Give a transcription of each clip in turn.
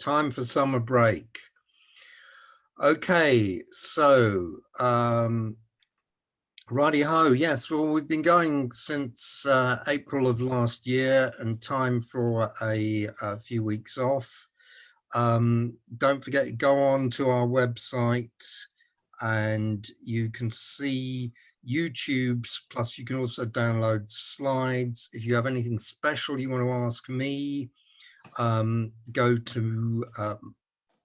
Time for summer break. Okay, so righty-ho, yes, well, we've been going since April of last year, and time for a few weeks off. Don't forget, go on to our website and you can see YouTubes, plus you can also download slides. If you have anything special you want to ask me, go to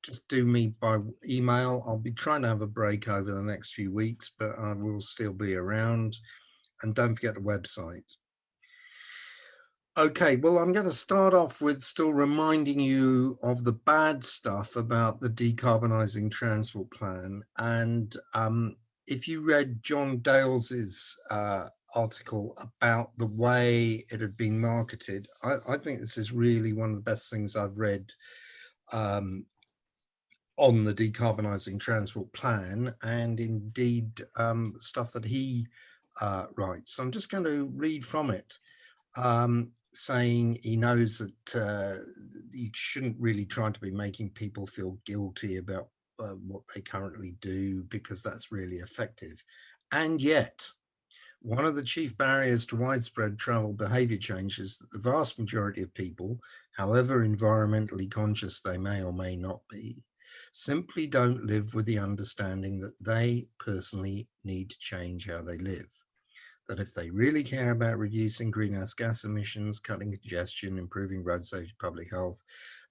just do me by email. I'll be trying to have a break over the next few weeks, but I will still be around. And don't forget the website. Okay, well, I'm going to start off with still reminding you of the bad stuff about the decarbonising transport plan. And if you read John Dales's article about the way it had been marketed, I think this is really one of the best things I've read on the decarbonising transport plan, and indeed stuff that he writes. So I'm just going to read from it, saying he knows that you shouldn't really try to be making people feel guilty about what they currently do, because that's really effective. And yet, one of the chief barriers to widespread travel behaviour change is that the vast majority of people, however environmentally conscious they may or may not be, simply don't live with the understanding that they personally need to change how they live. That if they really care about reducing greenhouse gas emissions, cutting congestion, improving road safety, public health,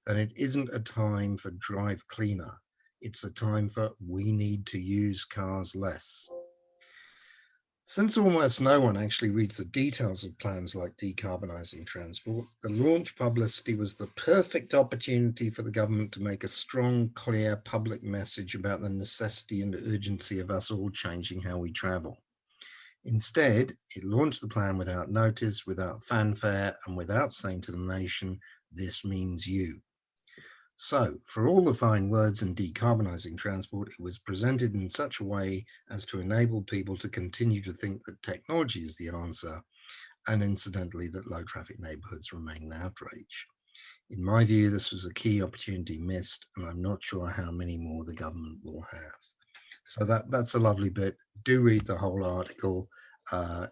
then it isn't a time for drive cleaner. It's a time for we need to use cars less. Since almost no one actually reads the details of plans like decarbonising transport, the launch publicity was the perfect opportunity for the government to make a strong, clear public message about the necessity and urgency of us all changing how we travel. Instead, it launched the plan without notice, without fanfare, and without saying to the nation, this means you. So, for all the fine words in decarbonising transport, it was presented in such a way as to enable people to continue to think that technology is the answer, and incidentally, that low traffic neighbourhoods remain an outrage. In my view, this was a key opportunity missed, and I'm not sure how many more the government will have. So that's a lovely bit. Do read the whole article.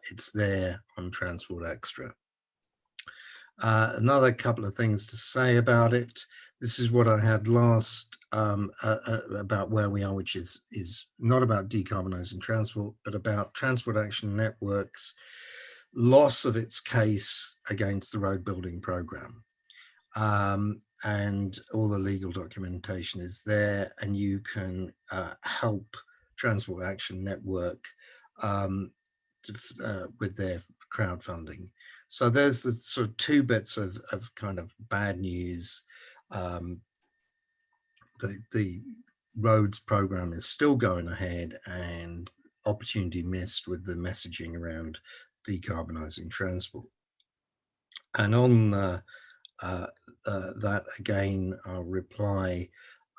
It's there on Transport Extra. Another couple of things to say about it. This is what I had last about where we are, which is not about decarbonising transport, but about Transport Action Network's loss of its case against the road building programme. And all the legal documentation is there, and you can help Transport Action Network with their crowdfunding. So there's the sort of two bits of kind of bad news. The roads program is still going ahead, and opportunity missed with the messaging around decarbonising transport. And on that again, I'll reply,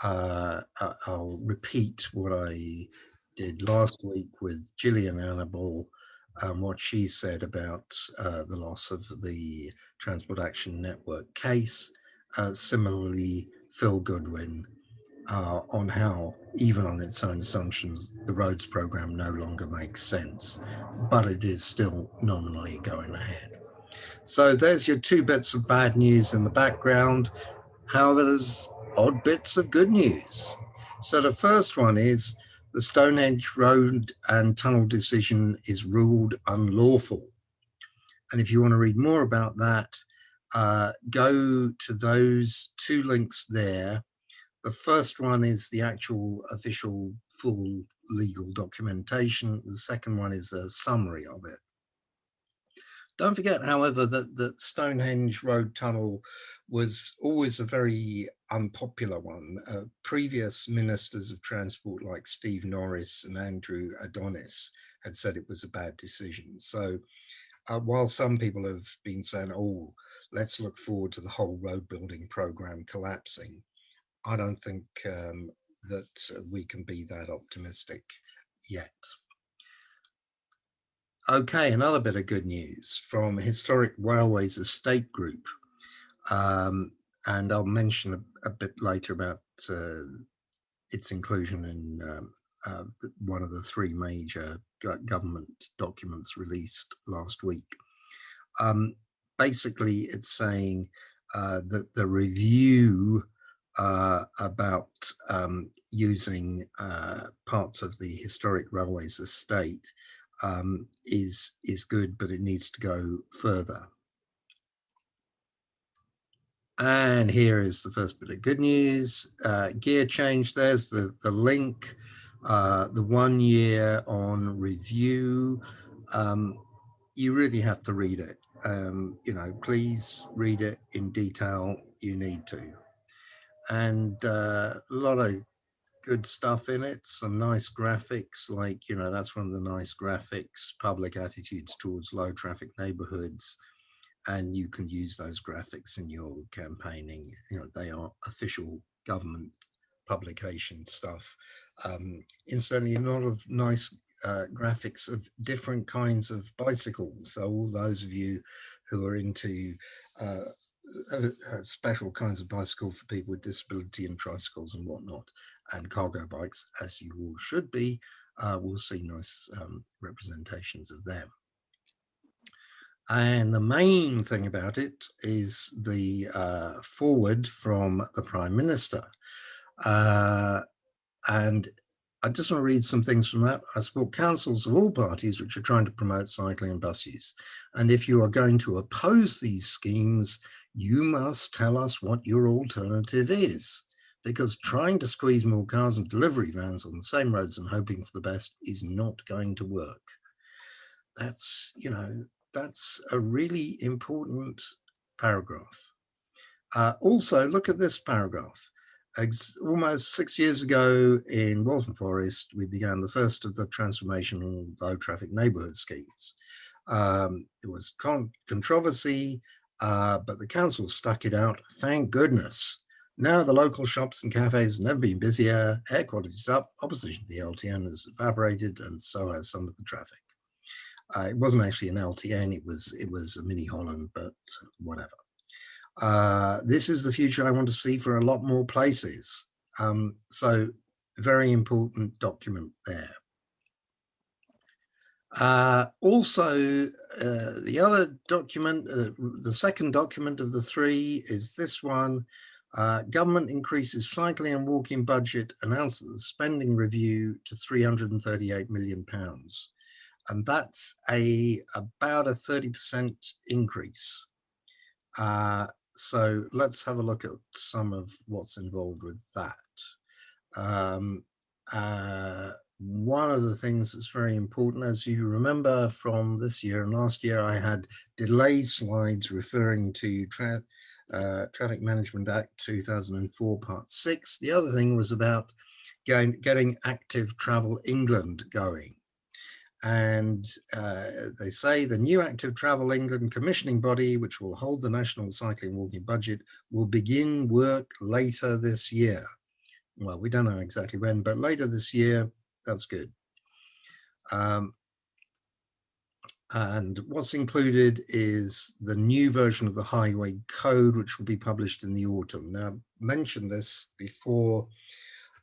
I'll repeat what I did last week with Gillian Annabel, what she said about the loss of the Transport Action Network case. Similarly, Phil Goodwin on how, even on its own assumptions, the roads program no longer makes sense, but it is still nominally going ahead. So there's your two bits of bad news in the background. However, there's odd bits of good news. So the first one is the Stonehenge Road and Tunnel decision is ruled unlawful. And if you want to read more about that, go to those two links there. The first one is the actual official full legal documentation. The second one is a summary of it. Don't forget, however, that Stonehenge Road Tunnel was always a very unpopular one. Previous ministers of transport like Steve Norris and Andrew Adonis had said it was a bad decision. So while some people have been saying, oh, let's look forward to the whole road building program collapsing, I don't think that we can be that optimistic yet. Okay, another bit of good news from Historic Railways Estate Group. and I'll mention a bit later about its inclusion in one of the three major government documents released last week. Basically, it's saying that the review about using parts of the historic railways estate is good, but it needs to go further. And here is the first bit of good news. Gear change, there's the link, the 1 year on review. You really have to read it. You know, please read it in detail. You need to. And a lot of good stuff in it, some nice graphics, like, you know, that's one of the nice graphics, public attitudes towards low traffic neighborhoods. And you can use those graphics in your campaigning. You know, they are official government publication stuff. Incidentally, a lot of nice graphics of different kinds of bicycles. So all those of you who are into special kinds of bicycle for people with disability and tricycles and whatnot, and cargo bikes, as you all should be, will see nice representations of them. And the main thing about it is the forward from the Prime Minister. And I just want to read some things from that. I support councils of all parties which are trying to promote cycling and bus use. And if you are going to oppose these schemes, you must tell us what your alternative is. Because trying to squeeze more cars and delivery vans on the same roads and hoping for the best is not going to work. That's, you know, that's a really important paragraph. Also, look at this paragraph. Almost 6 years ago in Waltham Forest, we began the first of the transformational low traffic neighbourhood schemes. It was controversy, but the council stuck it out, thank goodness. Now the local shops and cafes have never been busier, air quality's up, opposition to the LTN has evaporated, and so has some of the traffic. It wasn't actually an LTN, it was a mini Holland, but whatever. This is the future I want to see for a lot more places. So very important document there. Also, the other document, the second document of the three is this one. Government increases cycling and walking budget, announced the spending review to £338 million. And that's about a 30% increase. So let's have a look at some of what's involved with that. One of the things that's very important, as you remember from this year and last year, I had delay slides referring to Traffic Management Act 2004 Part 6. The other thing was about getting Active Travel England going. And they say the new Active Travel England commissioning body, which will hold the national cycling and walking budget, will begin work later this year. Well, we don't know exactly when, but later this year, that's good. And what's included is the new version of the Highway Code, which will be published in the autumn. Now, I mentioned this before.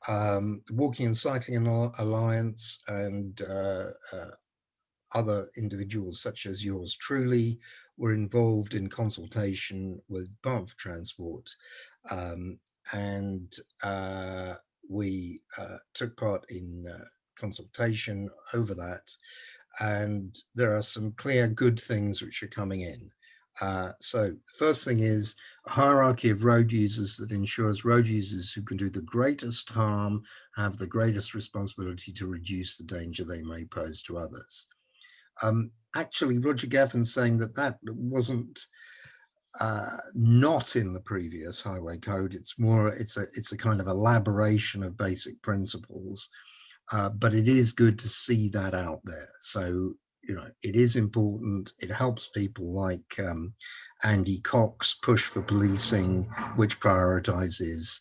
The Walking and Cycling Alliance and other individuals such as yours truly were involved in consultation with Department for Transport, and we took part in consultation over that, and there are some clear good things which are coming in. So the first thing is a hierarchy of road users that ensures road users who can do the greatest harm have the greatest responsibility to reduce the danger they may pose to others. Actually, Roger Geffen's saying that that wasn't not in the previous Highway Code. It's more, it's a kind of elaboration of basic principles, but it is good to see that out there. So, you know, it is important. It helps people like Andy Cox push for policing, which prioritizes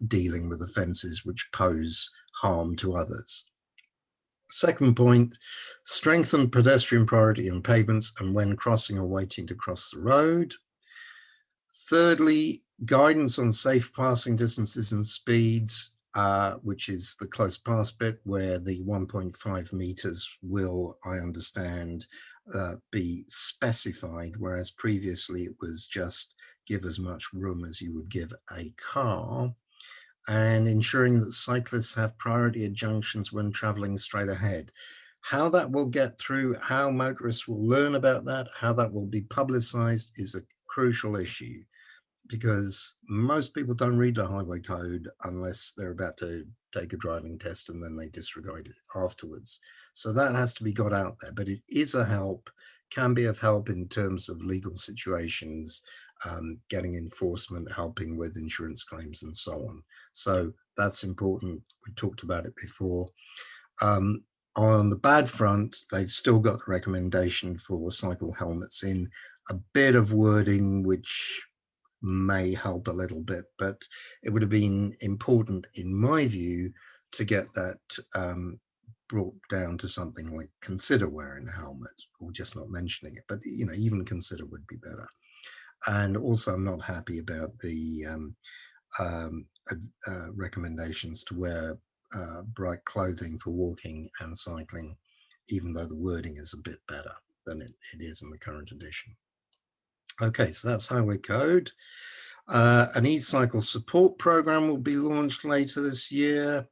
dealing with offences which pose harm to others. Second point, strengthen pedestrian priority on pavements and when crossing or waiting to cross the road. Thirdly, guidance on safe passing distances and speeds, which is the close pass bit where the 1.5 meters will, I understand, be specified, whereas previously it was just give as much room as you would give a car, and ensuring that cyclists have priority at junctions when traveling straight ahead. How that will get through, how motorists will learn about that, how that will be publicized is a crucial issue, because most people don't read the highway code unless they're about to take a driving test and then they disregard it afterwards. So that has to be got out there, but it is a help, can be of help in terms of legal situations, getting enforcement, helping with insurance claims and so on. So that's important. We talked about it before. On the bad front, they've still got the recommendation for cycle helmets in a bit of wording which may help a little bit, but it would have been important, in my view, to get that brought down to something like consider wearing a helmet, or just not mentioning it. But even consider would be better. And also, I'm not happy about the recommendations to wear bright clothing for walking and cycling, even though the wording is a bit better than it is in the current edition. Okay, so that's highway code. An e-cycle support program will be launched later this year.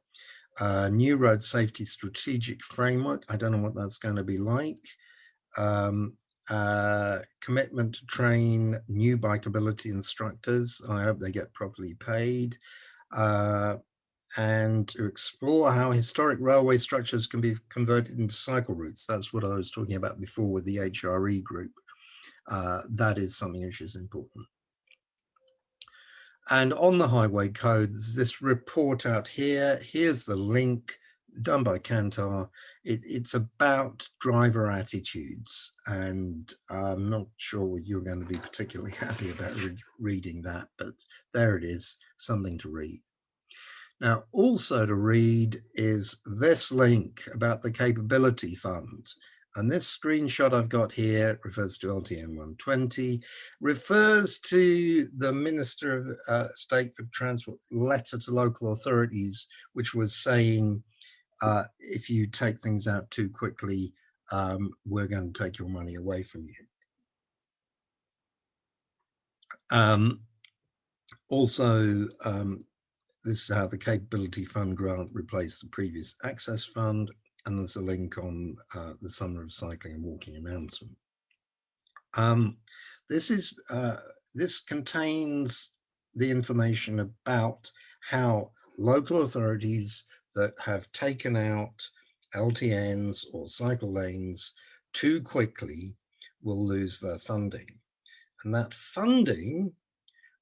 New road safety strategic framework. I don't know what that's going to be like. Commitment to train new bikeability instructors. I hope they get properly paid. And to explore how historic railway structures can be converted into cycle routes. That's what I was talking about before with the HRE group. That is something which is important. And on the highway code, there's this report out here. Here's the link done by Kantar. It's about driver attitudes, and I'm not sure you're going to be particularly happy about reading that, but there it is, something to read. Now, also to read is this link about the Capability Fund. And this screenshot I've got here refers to LTN 120, refers to the Minister of State for Transport letter to local authorities, which was saying, if you take things out too quickly, we're going to take your money away from you. Also, this is how the Capability Fund grant replaced the previous Access Fund, and there's a link on the Summer of Cycling and Walking announcement. This contains the information about how local authorities that have taken out LTNs or cycle lanes too quickly will lose their funding. And that funding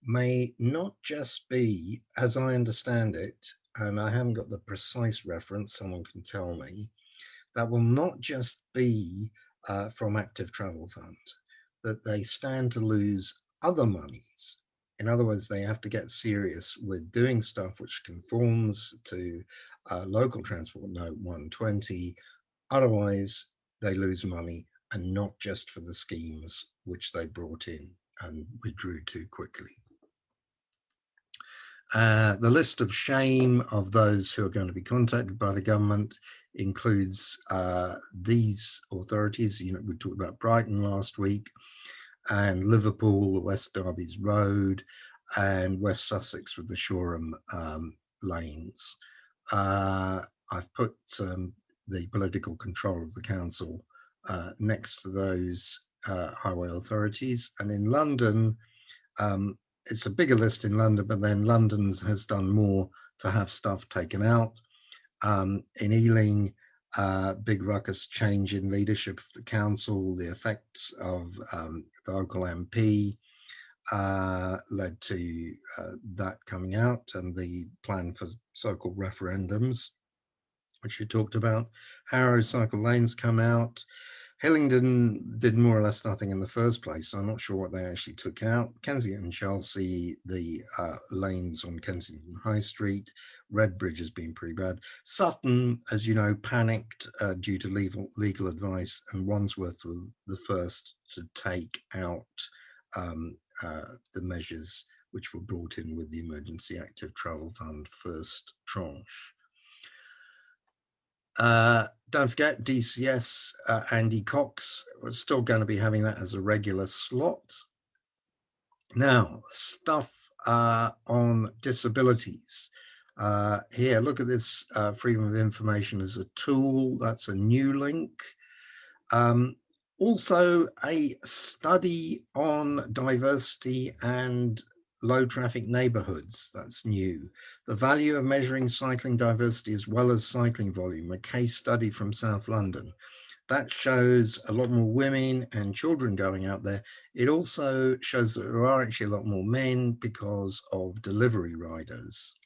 may not just be, as I understand it, and I haven't got the precise reference, someone can tell me, that will not just be from active travel funds, that they stand to lose other monies. In other words, they have to get serious with doing stuff which conforms to local transport note 120. Otherwise, they lose money, and not just for the schemes which they brought in and withdrew too quickly. The list of shame of those who are going to be contacted by the government includes these authorities. We talked about Brighton last week, and Liverpool, West Derby's Road, and West Sussex with the Shoreham lanes. I've put the political control of the council next to those highway authorities. And in London, it's a bigger list in London, but then London's has done more to have stuff taken out. In Ealing, big ruckus change in leadership of the council, the effects of the local MP led to that coming out, and the plan for so-called referendums, which you talked about. Harrow cycle lanes come out. Hillingdon did more or less nothing in the first place, so I'm not sure what they actually took out. Kensington and Chelsea, the lanes on Kensington High Street. Redbridge has been pretty bad. Sutton, as you know, panicked due to legal advice, and Wandsworth was the first to take out the measures which were brought in with the Emergency Active Travel Fund first tranche. Don't forget DCS, Andy Cox, we're still going to be having that as a regular slot. Now, stuff on disabilities. Here, look at this Freedom of Information as a tool. That's a new link. Also, a study on diversity and low traffic neighborhoods. That's new. The value of measuring cycling diversity as well as cycling volume, a case study from South London. That shows a lot more women and children going out there. It also shows that there are actually a lot more men because of delivery riders.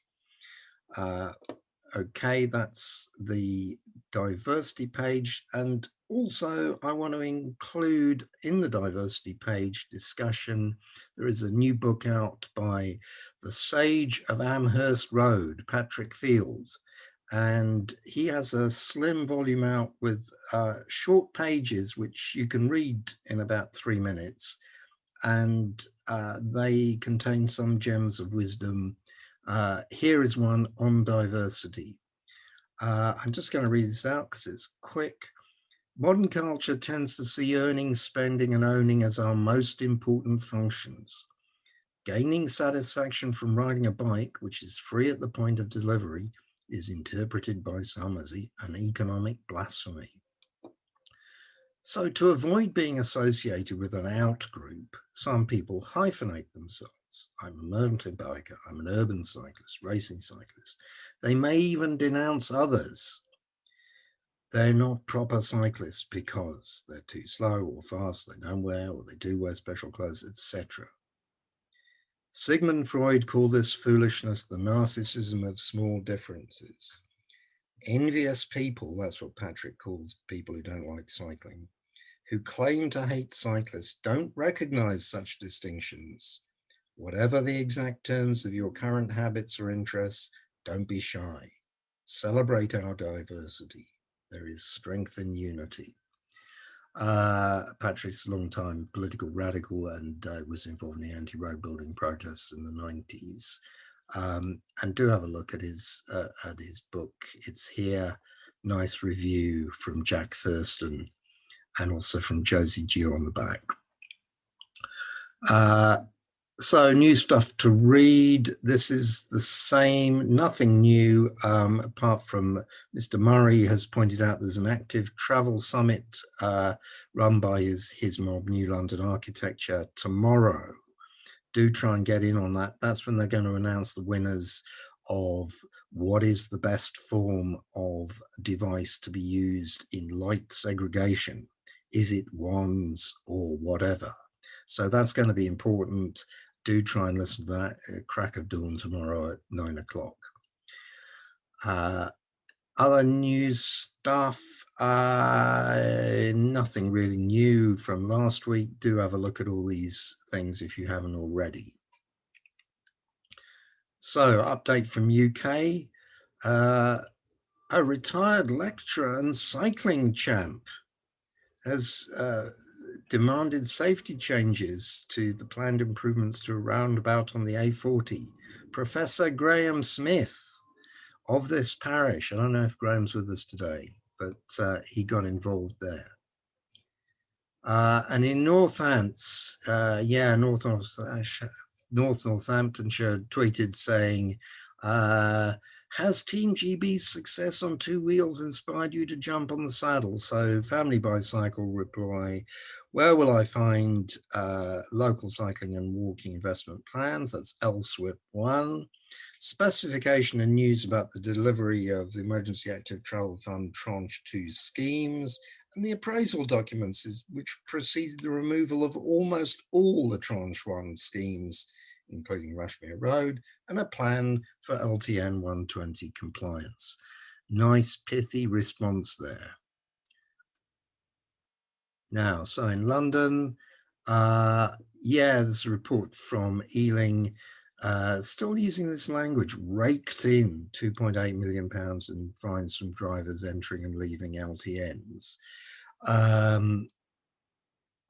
Okay, that's the diversity page. And also I want to include in the diversity page discussion, there is a new book out by the Sage of Amherst Road, Patrick Fields. And he has a slim volume out with short pages, which you can read in about 3 minutes. And they contain some gems of wisdom. Here is one on diversity. I'm just going to read this out because it's quick. Modern culture tends to see earning, spending, and owning as our most important functions. Gaining satisfaction from riding a bike, which is free at the point of delivery, is interpreted by some as an economic blasphemy. So to avoid being associated with an out group, some people hyphenate themselves. I'm a mountain biker, I'm an urban cyclist, racing cyclist. They may even denounce others. They're not proper cyclists because they're too slow or fast, they don't wear, or they do wear special clothes, etc. Sigmund Freud called this foolishness the narcissism of small differences. Envious people, that's what Patrick calls people who don't like cycling, who claim to hate cyclists don't recognize such distinctions. Whatever the exact terms of your current habits or interests, don't be shy. Celebrate our diversity. There is strength in unity. Patrick's a long-time political radical and was involved in the anti-road building protests in the 90s. And do have a look at his book. It's here. Nice review from Jack Thurston and also from Josie Gio on the back. So new stuff to read. This is the same, nothing new, apart from Mr. Murray has pointed out there's an active travel summit run by his mob, New London Architecture, tomorrow. Do try and get in on that. That's when they're going to announce the winners of what is the best form of device to be used in light segregation. Is it wands or whatever? So that's going to be important. Do try and listen to that at crack of dawn tomorrow at 9 o'clock. Other news stuff, nothing really new from last week. Do have a look at all these things if you haven't already. So, update from UK. A retired lecturer and cycling champ has demanded safety changes to the planned improvements to a roundabout on the A40. Professor Graham Smith of this parish, I don't know if Graham's with us today, but he got involved there. And in Northants, North Northamptonshire tweeted saying, has Team GB's success on two wheels inspired you to jump on the saddle? So Family Bicycle reply, where will I find local cycling and walking investment plans? That's LSWIP 1. Specification and news about the delivery of the Emergency Active Travel Fund Tranche 2 schemes, and the appraisal documents which preceded the removal of almost all the Tranche 1 schemes, including Rushmere Road, and a plan for LTN 120 compliance. Nice pithy response there. Now, so in London, there's a report from Ealing, still using this language, raked in £2.8 million in fines from drivers entering and leaving LTNs.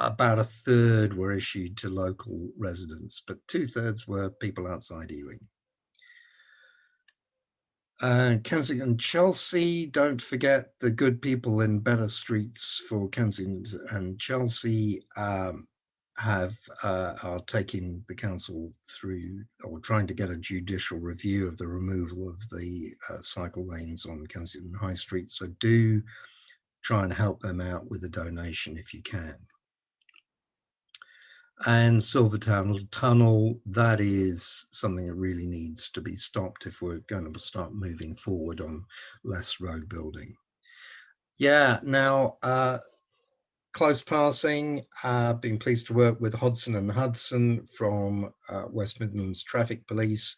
about a third were issued to local residents, but 2/3 were people outside Ealing. Kensington, Chelsea, don't forget the good people in Better Streets for Kensington and Chelsea are taking the council through, or trying to get a judicial review of the removal of the cycle lanes on Kensington High Street. So do try and help them out with a donation if you can. And Silvertown Tunnel, that is something that really needs to be stopped if we're going to start moving forward on less road building. Yeah, now, close passing, been pleased to work with Hodson and Hudson from West Midlands Traffic Police.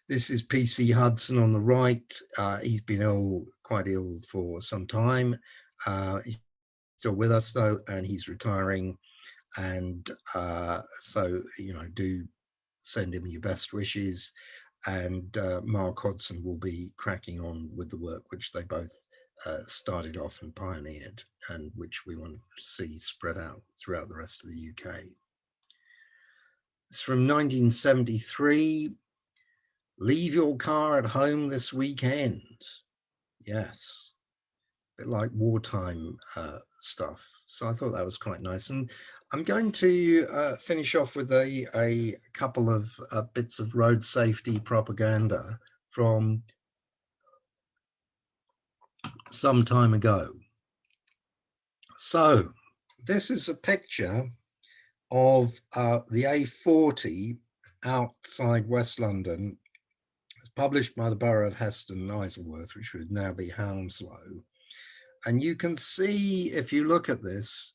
This is PC Hudson on the right. He's been quite ill for some time. He's still with us though, and he's retiring. And so, do send him your best wishes. And Mark Hodson will be cracking on with the work which they both started off and pioneered, and which we want to see spread out throughout the rest of the UK. It's from 1973. Leave your car at home this weekend. Yes. A bit like wartime stuff. So I thought that was quite nice. And I'm going to finish off with a couple of bits of road safety propaganda from some time ago. So this is a picture of the A40 outside West London. It's published by the Borough of Heston and Isleworth, which would now be Hounslow. And you can see, if you look at this,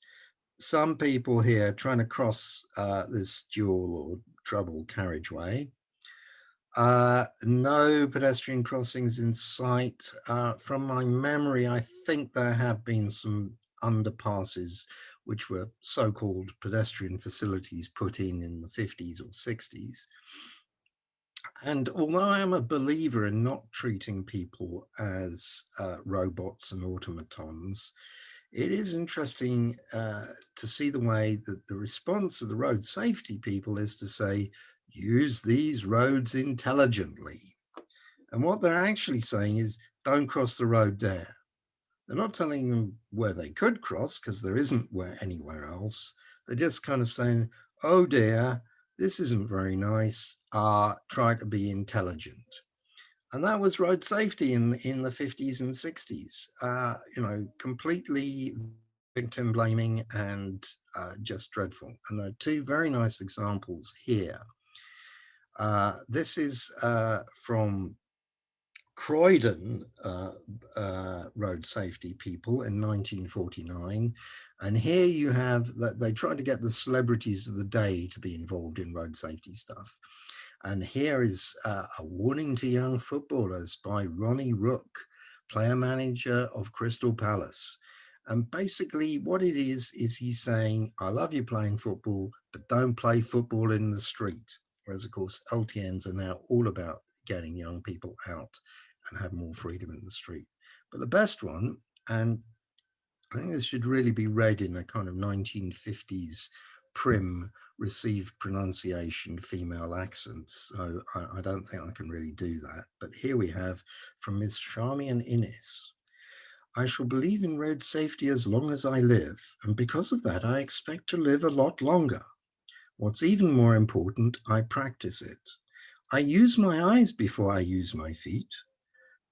some people here trying to cross this dual or treble carriageway. No pedestrian crossings in sight. From my memory, I think there have been some underpasses which were so-called pedestrian facilities put in the 50s or 60s. And although I am a believer in not treating people as robots and automatons, it is interesting to see the way that the response of the road safety people is to say, use these roads intelligently. And what they're actually saying is, don't cross the road there. They're not telling them where they could cross, because there isn't anywhere else. They're just kind of saying, oh dear, this isn't very nice, try to be intelligent. And that was road safety in the 50s and 60s, completely victim blaming and just dreadful. And there are two very nice examples here. This is from Croydon road safety people in 1949. And here you have that they tried to get the celebrities of the day to be involved in road safety stuff. And here is a warning to young footballers by Ronnie Rook, player manager of Crystal Palace. And basically what it is he's saying, I love you playing football, but don't play football in the street. Whereas of course, LTNs are now all about getting young people out and have more freedom in the street. But the best one, and I think this should really be read in a kind of 1950s prim received pronunciation female accent, so I don't think I can really do that. But here we have from Miss Charmian Innes. I shall believe in road safety as long as I live, and because of that I expect to live a lot longer. What's even more important, I practice it. I use my eyes before I use my feet.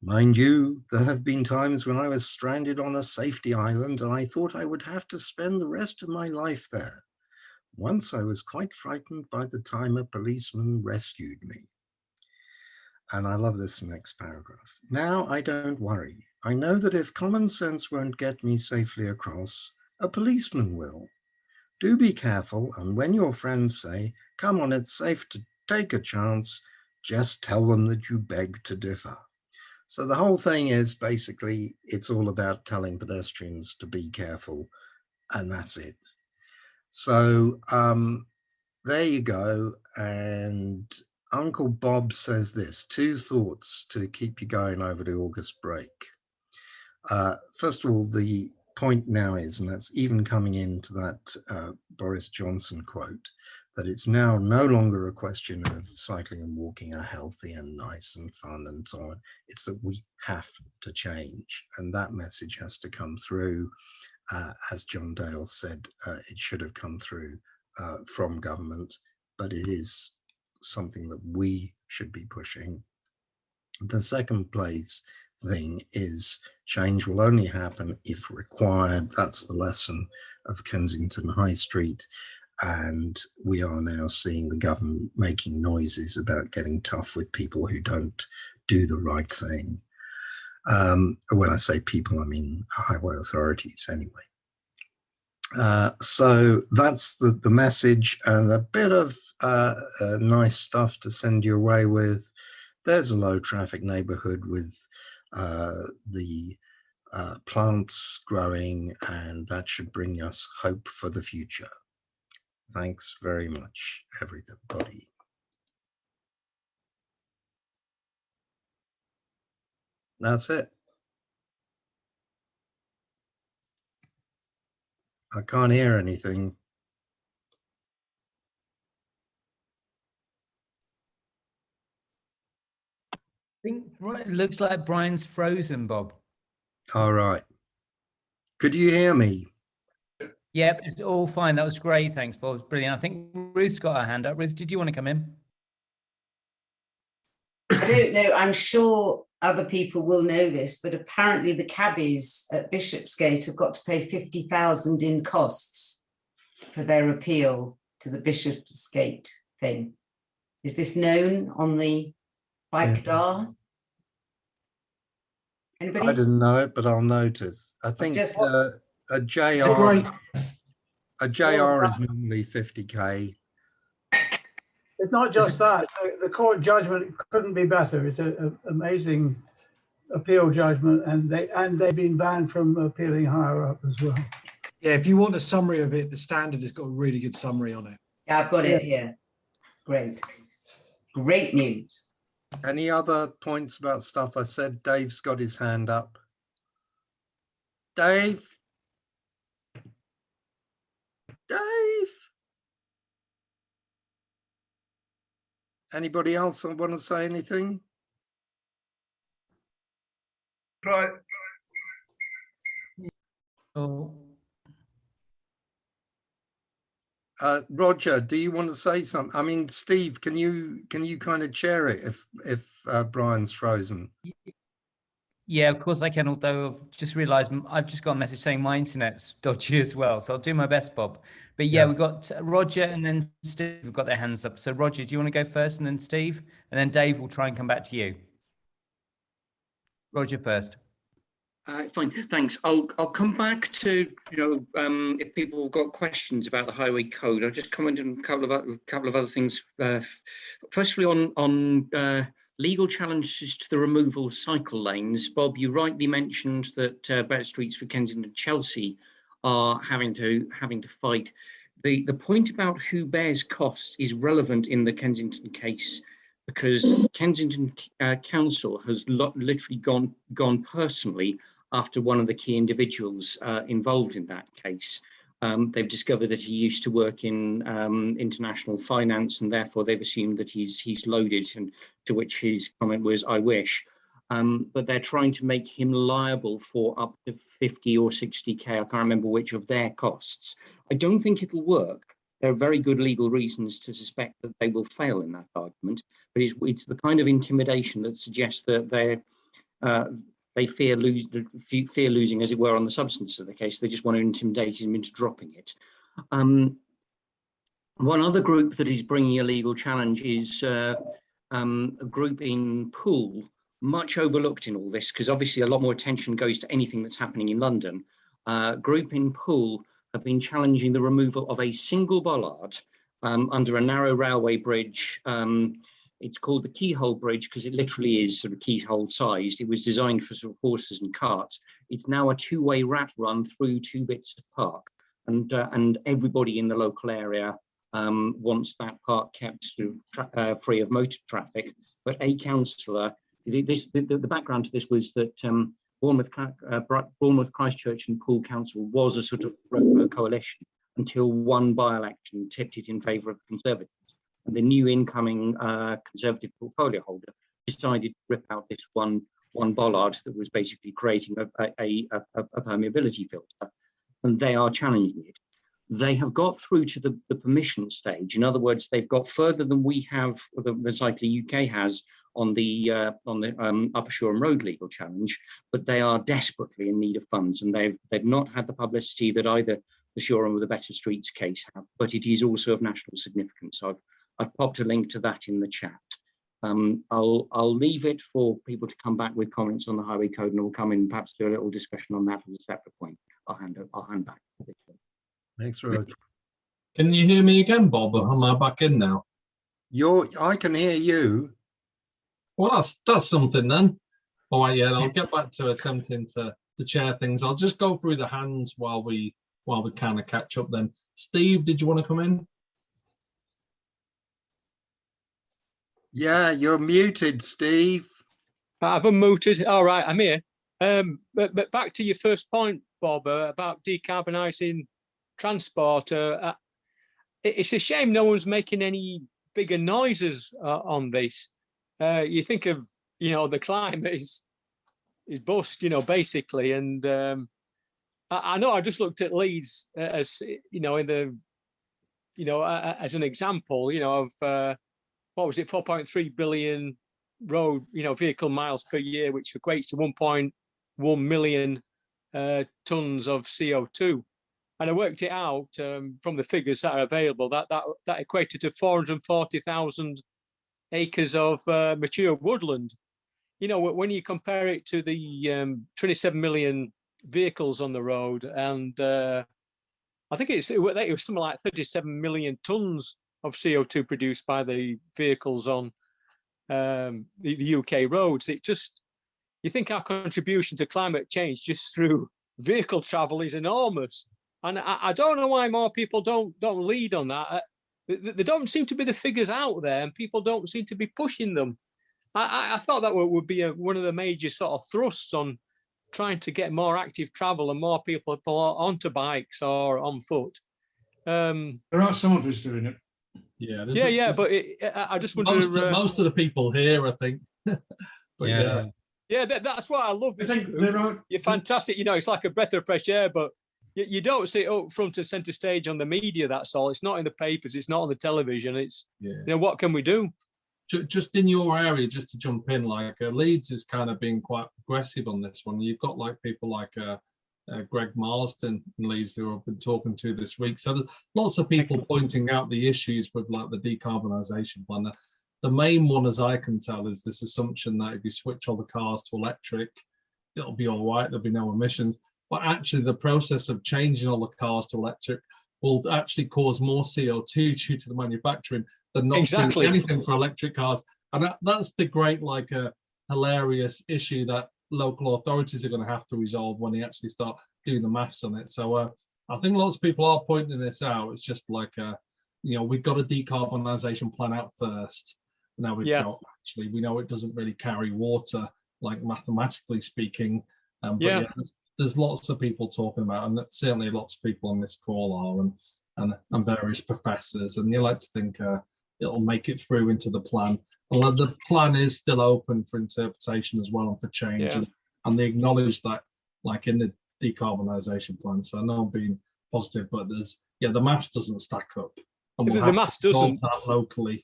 Mind you, there have been times when I was stranded on a safety island and I thought I would have to spend the rest of my life there. Once I was quite frightened by the time a policeman rescued me. And I love this next paragraph. Now I don't worry. I know that if common sense won't get me safely across, a policeman will. Do be careful, and when your friends say, come on, it's safe to take a chance, just tell them that you beg to differ. So the whole thing is basically, it's all about telling pedestrians to be careful, and that's it. So there you go. And Uncle Bob says this, 2 thoughts to keep you going over the August break. First of all, the point now is, and that's even coming into that Boris Johnson quote, that it's now no longer a question of cycling and walking are healthy and nice and fun and so on. It's that we have to change, and that message has to come through. As John Dale said, it should have come through from government, but it is something that we should be pushing. The second place thing is change will only happen if required. That's the lesson of Kensington High Street. And we are now seeing the government making noises about getting tough with people who don't do the right thing. When I say people, I mean highway authorities anyway. So that's the message, and a bit of nice stuff to send you away with. There's a low traffic neighborhood with the plants growing, and that should bring us hope for the future. Thanks very much, everybody. That's it. I can't hear anything. I think it looks like Brian's frozen, Bob. All right. Could you hear me? Yep, it's all fine. That was great. Thanks, Bob. Brilliant. I think Ruth's got her hand up. Ruth, did you want to come in? I don't know. I'm sure other people will know this, but apparently the cabbies at Bishopsgate have got to pay 50,000 in costs for their appeal to the Bishopsgate thing. Is this known on the bike dar? Anybody? I didn't know it, but I'll notice. I think a JR is normally 50K. It's not just that. The court judgment couldn't be better. It's an amazing appeal judgment, and they've been banned from appealing higher up as well. Yeah, if you want a summary of it, the Standard has got a really good summary on it. Yeah, I've got it here. Great. Great news. Any other points about stuff I said? Dave's got his hand up. Dave? Dave? Anybody else want to say anything? Right. Oh. Roger, do you want to say something? I mean, Steve, can you kind of chair it if Brian's frozen? Yeah, of course I can, although I've just realised I've just got a message saying my internet's dodgy as well. So I'll do my best, Bob. But yeah, we've got Roger and then Steve have got their hands up. So Roger, do you want to go first and then Steve? And then Dave will try and come back to you. Roger first. Fine, thanks. I'll come back to, if people have got questions about the highway code. I'll just comment on a couple of other things. Firstly, on legal challenges to the removal of cycle lanes. Bob, you rightly mentioned that better streets for Kensington and Chelsea are having to fight. The point about who bears costs is relevant in the Kensington case, because Kensington Council has literally gone personally after one of the key individuals involved in that case. They've discovered that he used to work in international finance, and therefore they've assumed that he's loaded, and to which his comment was, "I wish." But they're trying to make him liable for up to 50 or 60K, I can't remember which, of their costs. I don't think it'll work. There are very good legal reasons to suspect that they will fail in that argument, but it's the kind of intimidation that suggests that they fear losing, as it were, on the substance of the case. They just want to intimidate him into dropping it. One other group that is bringing a legal challenge is a group in Poole, much overlooked in all this, because obviously a lot more attention goes to anything that's happening in London. Group in Poole have been challenging the removal of a single bollard under a narrow railway bridge. It's called the Keyhole Bridge because it literally is sort of keyhole sized. It was designed for sort of horses and carts. It's now a two-way rat run through two bits of park, and everybody in the local area wants that park kept sort of free of motor traffic. But a councillor, the background to this was that Bournemouth, Christchurch and Poole Council was a sort of coalition until one by-election tipped it in favour of the Conservatives. And the new incoming Conservative portfolio holder decided to rip out this one bollard that was basically creating a permeability filter, and they are challenging it. They have got through to the permission stage. In other words, they've got further than we have, or the Recycling UK has, on the Upper Shoreham Road legal challenge, but they are desperately in need of funds, and they've not had the publicity that either the Shoreham or the Better Streets case have, but it is also of national significance. So I've popped a link to that in the chat. I'll leave it for people to come back with comments on the highway code, and we'll come in and perhaps do a little discussion on that at a separate point. I'll hand back. Thanks, Rog. Can you hear me again, Bob? Or am I back in now? I can hear you. Well, that's something then. All right, yeah, I'll get back to attempting to chair things. I'll just go through the hands while we kind of catch up then. Steve, did you want to come in? Yeah, you're muted, Steve. I've unmuted. All right, I'm here. But back to your first point, Bob, about decarbonising transport. It's a shame no one's making any bigger noises on this. You think of, the climate is bust, basically. And I know I just looked at Leeds as, in the, as an example, of what was it, 4.3 billion road, vehicle miles per year, which equates to 1.1 million tons of CO2. And I worked it out from the figures that are available, that equated to 440,000 acres of mature woodland. When you compare it to the 27 million vehicles on the road, and I think it was something like 37 million tons of CO2 produced by the vehicles on the UK roads. You think our contribution to climate change just through vehicle travel is enormous. And I don't know why more people don't lead on that. There don't seem to be the figures out there, and people don't seem to be pushing them. I thought that would be one of the major sort of thrusts on trying to get more active travel and more people onto bikes or on foot. There are some of us doing it. Yeah, but I just wonder. Most of the people here, I think. That's why I love this. You're fantastic. It's like a breath of fresh air, but you don't see it up front and centre stage on the media. That's all. It's not in the papers. It's not on the television. It's what can we do? Just in your area, just to jump in, Leeds is kind of being quite progressive on this one. You've got people like Greg Marsden in Leeds who I've been talking to this week. So there's lots of people pointing out the issues with the decarbonisation plan. The main one, as I can tell, is this assumption that if you switch all the cars to electric, it'll be all right, there'll be no emissions. But actually the process of changing all the cars to electric will actually cause more CO2 due to the manufacturing than not doing anything for electric cars. And that's the great, hilarious issue that local authorities are going to have to resolve when they actually start doing the maths on it. So I think lots of people are pointing this out. It's just we've got a decarbonisation plan out first. Now we know it doesn't really carry water, mathematically speaking. There's lots of people talking about, and certainly lots of people on this call are, and various professors, and you like to think it'll make it through into the plan. Well, the plan is still open for interpretation as well and for change, and they acknowledge that, in the decarbonisation plan. So I know I'm being positive, but the maths doesn't stack up, and the maths doesn't that locally.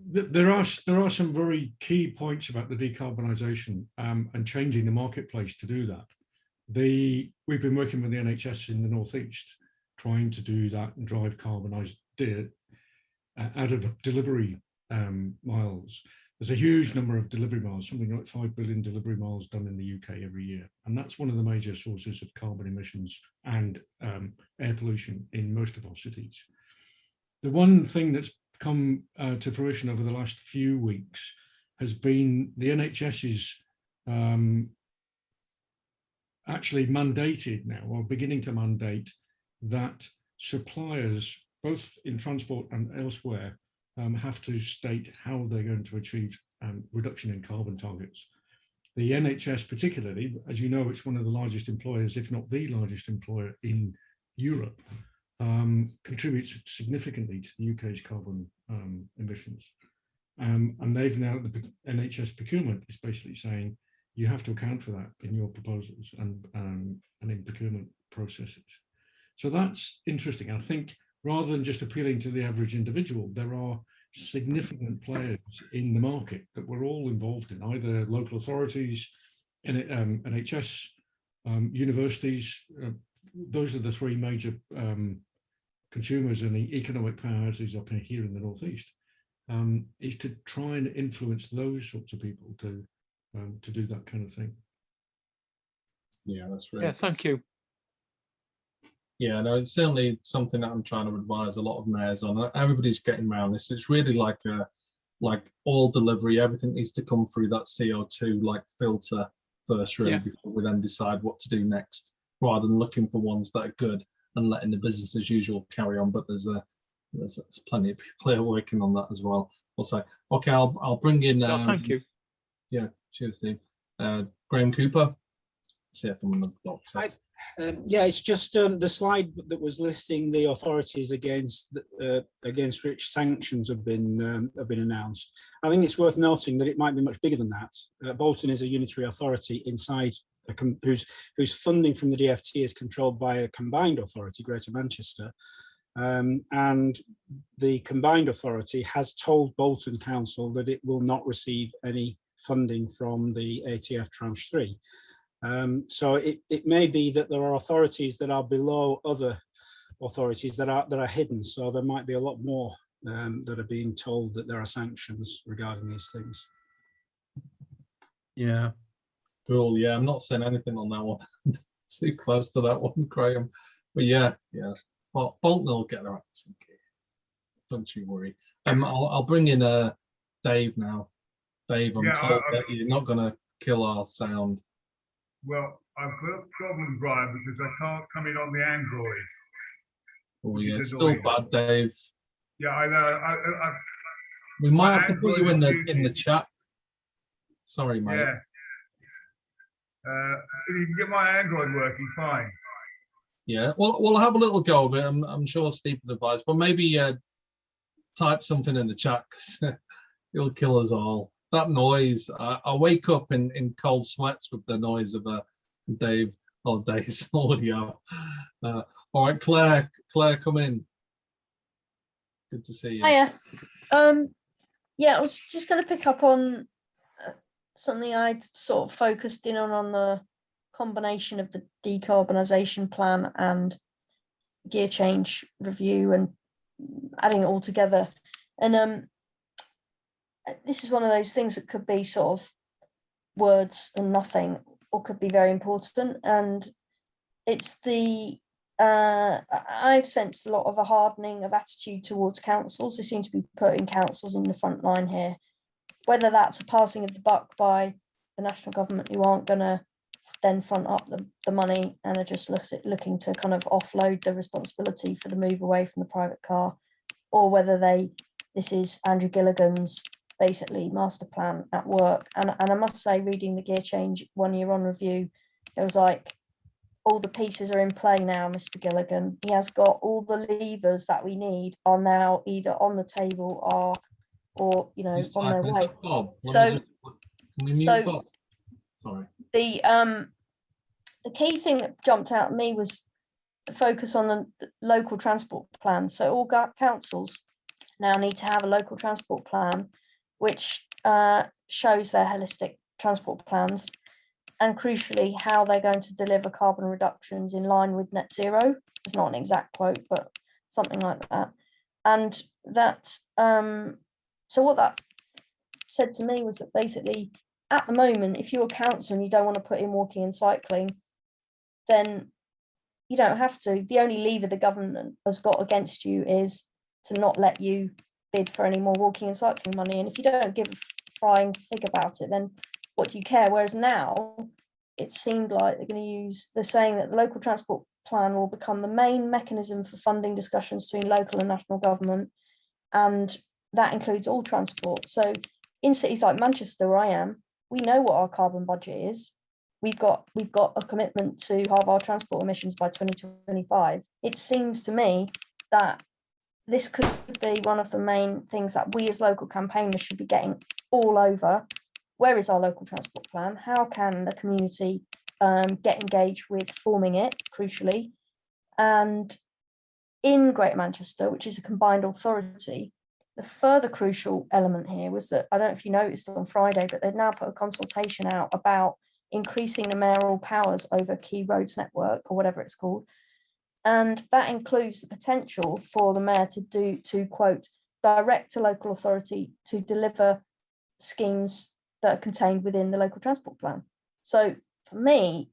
There are some very key points about the decarbonisation and changing the marketplace to do that. We've been working with the NHS in the northeast, trying to do that and drive carbonised out of delivery miles. There's a huge number of delivery miles, something like 5 billion delivery miles done in the UK every year. And that's one of the major sources of carbon emissions and air pollution in most of our cities. The one thing that's come to fruition over the last few weeks has been the NHS's actually mandated now, or beginning to mandate, that suppliers, both in transport and elsewhere, have to state how they're going to achieve reduction in carbon targets. The NHS particularly, as you know, it's one of the largest employers, if not the largest employer in Europe, contributes significantly to the UK's carbon emissions. And they've now, the NHS procurement is basically saying you have to account for that in your proposals and in procurement processes. So that's interesting. I think rather than just appealing to the average individual, there are significant players in the market that we're all involved in, either local authorities, NHS, universities. Those are the three major consumers and the economic powerhouses up here in the Northeast, is to try and influence those sorts of people to do that kind of thing. Yeah, that's really. Yeah, thank you. Yeah, no, it's certainly something that I'm trying to advise a lot of mayors on. Everybody's getting around this. It's really like oil delivery. Everything needs to come through that CO2 like filter first, really, before we then decide what to do next, rather than looking for ones that are good and letting the business as usual carry on. But there's plenty of people here working on that as well. I'll say, okay, I'll bring in. No, thank you. Yeah, cheers, Steve. Graham Cooper, CF from the doctor. Yeah, it's just the slide that was listing the authorities against which sanctions have been announced. I think it's worth noting that it might be much bigger than that. Bolton is a unitary authority inside whose funding from the DFT is controlled by a combined authority, Greater Manchester, and the combined authority has told Bolton Council that it will not receive any funding from the ATF Tranche 3. So it may be that there are authorities that are below other authorities that are hidden. So there might be a lot more that are being told that there are sanctions regarding these things. Yeah. Cool. Yeah, I'm not saying anything on that one. Too close to that one, Graham. But yeah. Well, Bolton will get their acts in gear. Don't you worry. I'll bring in Dave now. Dave, I'm told that you're not going to kill our sound. Well, I've got a problem, Brian, because I can't come in on the Android. Oh yeah, it's still bad, Dave. Yeah, I know. We might have to put you in the chat. Sorry, mate. Yeah. If you can get my Android working, fine. Yeah, well, we'll have a little go of it. I'm sure Steve would advise, but maybe type something in the chat because it'll kill us all. That noise, I wake up in cold sweats with the noise of Dave's audio. All right, Claire, come in. Good to see you. Hiya. Yeah, I was just going to pick up on something I'd sort of focused in on the combination of the decarbonisation plan and gear change review and adding it all together. And this is one of those things that could be sort of words and nothing, or could be very important. And it's I've sensed a lot of a hardening of attitude towards councils. They seem to be putting councils in the front line here, whether that's a passing of the buck by the national government who aren't going to then front up the money and are just looking to kind of offload the responsibility for the move away from the private car, or whether this is Andrew Gilligan's basically master plan at work. And I must say, reading the gear change 1 year on review, it was like all the pieces are in play now. Mr. Gilligan, he has got all the levers that we need are now either on the table or on their way. Sorry. The key thing that jumped out at me was the focus on the local transport plan. So all councils now need to have a local transport plan which shows their holistic transport plans and crucially how they're going to deliver carbon reductions in line with net zero. It's not an exact quote, but something like that. And that, so what that said to me was that basically at the moment, if you're a council and you don't want to put in walking and cycling, then you don't have to. The only lever the government has got against you is to not let you bid for any more walking and cycling money. And if you don't give a flying fig about it, then what do you care? Whereas now it seemed like they're saying that the local transport plan will become the main mechanism for funding discussions between local and national government. And that includes all transport. So in cities like Manchester, where I am, we know what our carbon budget is. We've got a commitment to halve our transport emissions by 2025. It seems to me that this could be one of the main things that we as local campaigners should be getting all over. Where is our local transport plan? How can the community get engaged with forming it, crucially? And in Greater Manchester, which is a combined authority, the further crucial element here was that, I don't know if you noticed on Friday, but they've now put a consultation out about increasing the mayoral powers over key roads network, or whatever it's called. And that includes the potential for the mayor to quote, direct a local authority to deliver schemes that are contained within the local transport plan. So for me,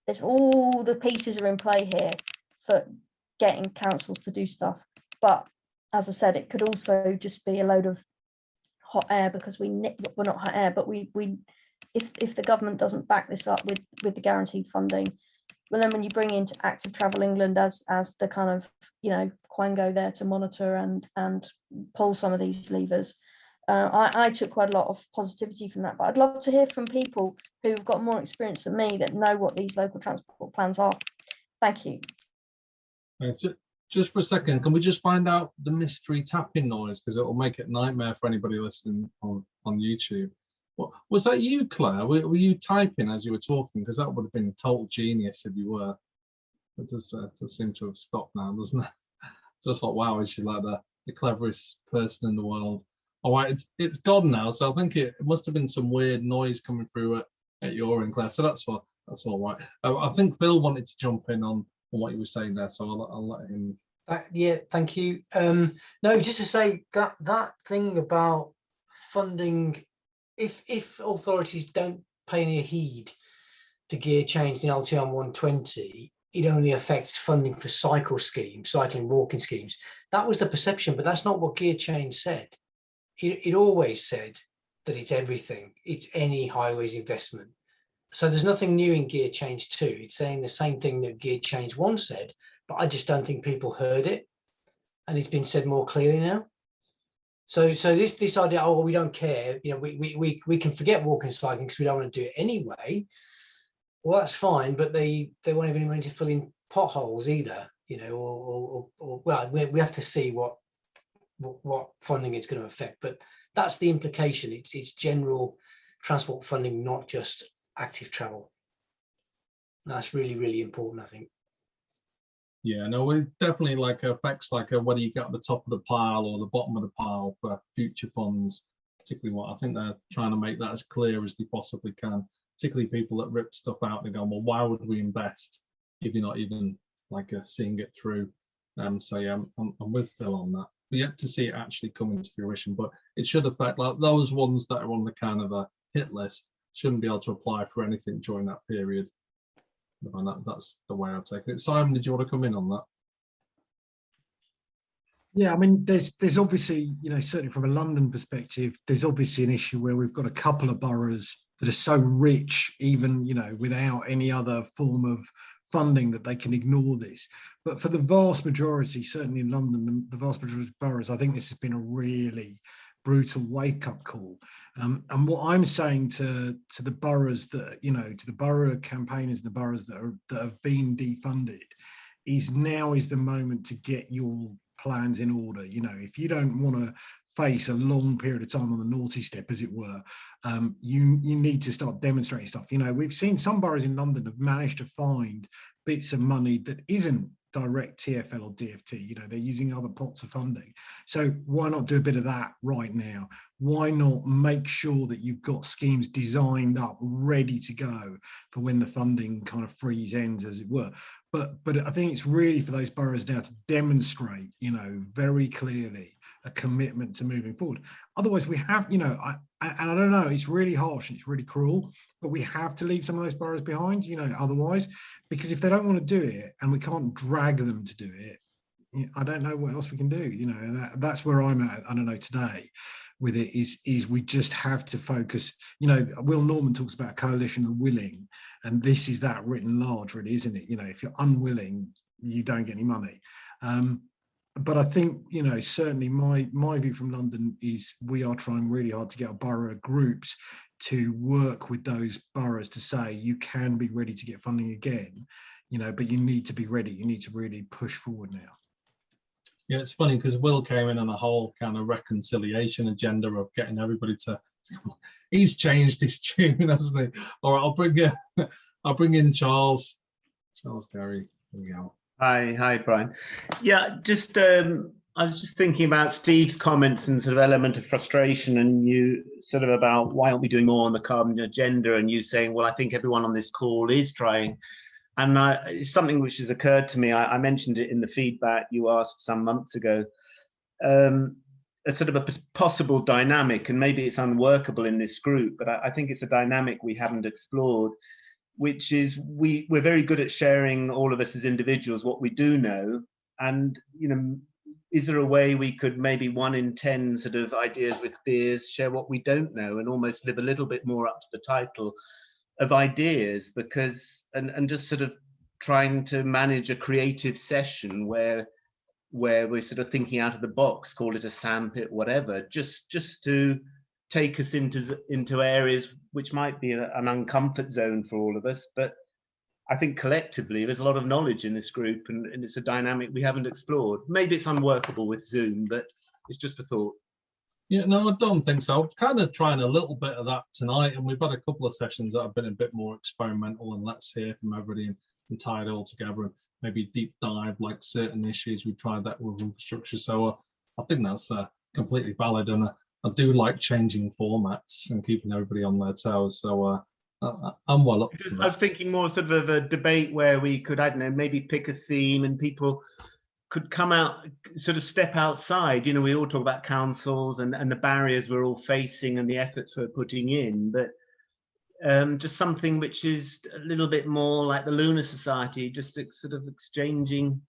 there's all the pieces are in play here for getting councils to do stuff. But as I said, it could also just be a load of hot air, because we're not hot air, but if the government doesn't back this up with the guaranteed funding, well, then when you bring into Active Travel England as the kind of, quango there to monitor and pull some of these levers, I took quite a lot of positivity from that. But I'd love to hear from people who've got more experience than me that know what these local transport plans are. Thank you. Just for a second, can we just find out the mystery tapping noise, because it will make it a nightmare for anybody listening on YouTube. What was that, you, Claire? Were you typing as you were talking? Because that would have been a total genius if you were. It does seem to have stopped now, doesn't it? Just thought, wow, is she like the cleverest person in the world? All right, it's gone now, so I think it must have been some weird noise coming through at your end, Claire. So that's all right. I think Phil wanted to jump in on what you were saying there, so I'll let him. Yeah, thank you. No, just to say that thing about funding, if authorities don't pay any heed to gear change in LTM 120, it only affects funding for cycling walking schemes. That was the perception, but that's not what gear change said. It always said that it's everything. It's any highways investment. So there's nothing new in gear change 2. It's saying the same thing that gear change 1 said, but I just don't think people heard it, and it's been said more clearly now. So this idea, oh, well, we don't care, we can forget walking and cycling because we don't want to do it anyway. Well, that's fine, but they won't even want to fill in potholes either, or well, we have to see what funding it's going to affect. But that's the implication. It's general transport funding, not just active travel. That's really, really important, I think. Yeah, no, it definitely affects whether you get at the top of the pile or the bottom of the pile for future funds, particularly what I think they're trying to make that as clear as they possibly can, particularly people that rip stuff out and go, well, why would we invest if you're not even seeing it through? So yeah, I'm with Phil on that. We yet to see it actually come into fruition, but it should affect those ones that are on the kind of a hit list shouldn't be able to apply for anything during that period. And that's the way I've taken it. Simon, did you want to come in on that? Yeah, I mean, there's obviously, certainly from a London perspective, there's obviously an issue where we've got a couple of boroughs that are so rich, even, without any other form of funding, that they can ignore this. But for the vast majority, certainly in London, the vast majority of boroughs, I think this has been a really brutal wake-up call. And what I'm saying to the boroughs that, to the borough campaigners, the boroughs that have been defunded, is now is the moment to get your plans in order. If you don't want to face a long period of time on the naughty step, as it were, you need to start demonstrating stuff. We've seen some boroughs in London have managed to find bits of money that isn't direct TfL or DfT, they're using other pots of funding. So why not do a bit of that right now? Why not make sure that you've got schemes designed up, ready to go for when the funding kind of freeze ends, as it were? But I think it's really for those boroughs now to demonstrate, very clearly a commitment to moving forward. Otherwise we have, I don't know, it's really harsh and it's really cruel, but we have to leave some of those boroughs behind, otherwise, because if they don't want to do it and we can't drag them to do it, I don't know what else we can do, and that's where I'm at, I don't know, today with it, is we just have to focus. Will Norman talks about coalition of willing, and this is that written large, really, isn't it? If you're unwilling, you don't get any money. But I think, certainly my view from London is we are trying really hard to get our borough groups to work with those boroughs to say you can be ready to get funding again, you know, but you need to be ready. You need to really push forward now. Yeah, it's funny because Will came in on a whole kind of reconciliation agenda of getting everybody to. He's changed his tune, hasn't he? All right, I'll bring in Charles. Charles Gary. There we go. Hi, Brian. Yeah, just I was just thinking about Steve's comments and sort of element of frustration, and you sort of about why aren't we doing more on the carbon agenda, and you saying, well, I think everyone on this call is trying. And it's something which has occurred to me. I mentioned it in the feedback you asked some months ago. A sort of a possible dynamic, and maybe it's unworkable in this group, but I think it's a dynamic we haven't explored, which is we're very good at sharing, all of us as individuals, what we do know. And, you know, is there a way we could maybe 1 in 10 sort of ideas with peers share what we don't know and almost live a little bit more up to the title of ideas, because and just sort of trying to manage a creative session where we're sort of thinking out of the box, call it a sandpit, whatever, just to take us into areas which might be an uncomfort zone for all of us. But I think collectively there's a lot of knowledge in this group, and it's a dynamic we haven't explored. Maybe it's unworkable with Zoom, but it's just a thought. Yeah, no, I don't think so. I'm kind of trying a little bit of that tonight, and we've had a couple of sessions that have been a bit more experimental, and let's hear from everybody and tie it all together and maybe deep dive like certain issues. We tried that with infrastructure, so I think that's completely valid, and I do like changing formats and keeping everybody on their toes. So I'm well up for that. I was thinking more sort of a debate where we could, I don't know, maybe pick a theme and people could come out, sort of step outside. You know, we all talk about councils and the barriers we're all facing and the efforts we're putting in, but just something which is a little bit more like the Lunar Society, just sort of exchanging,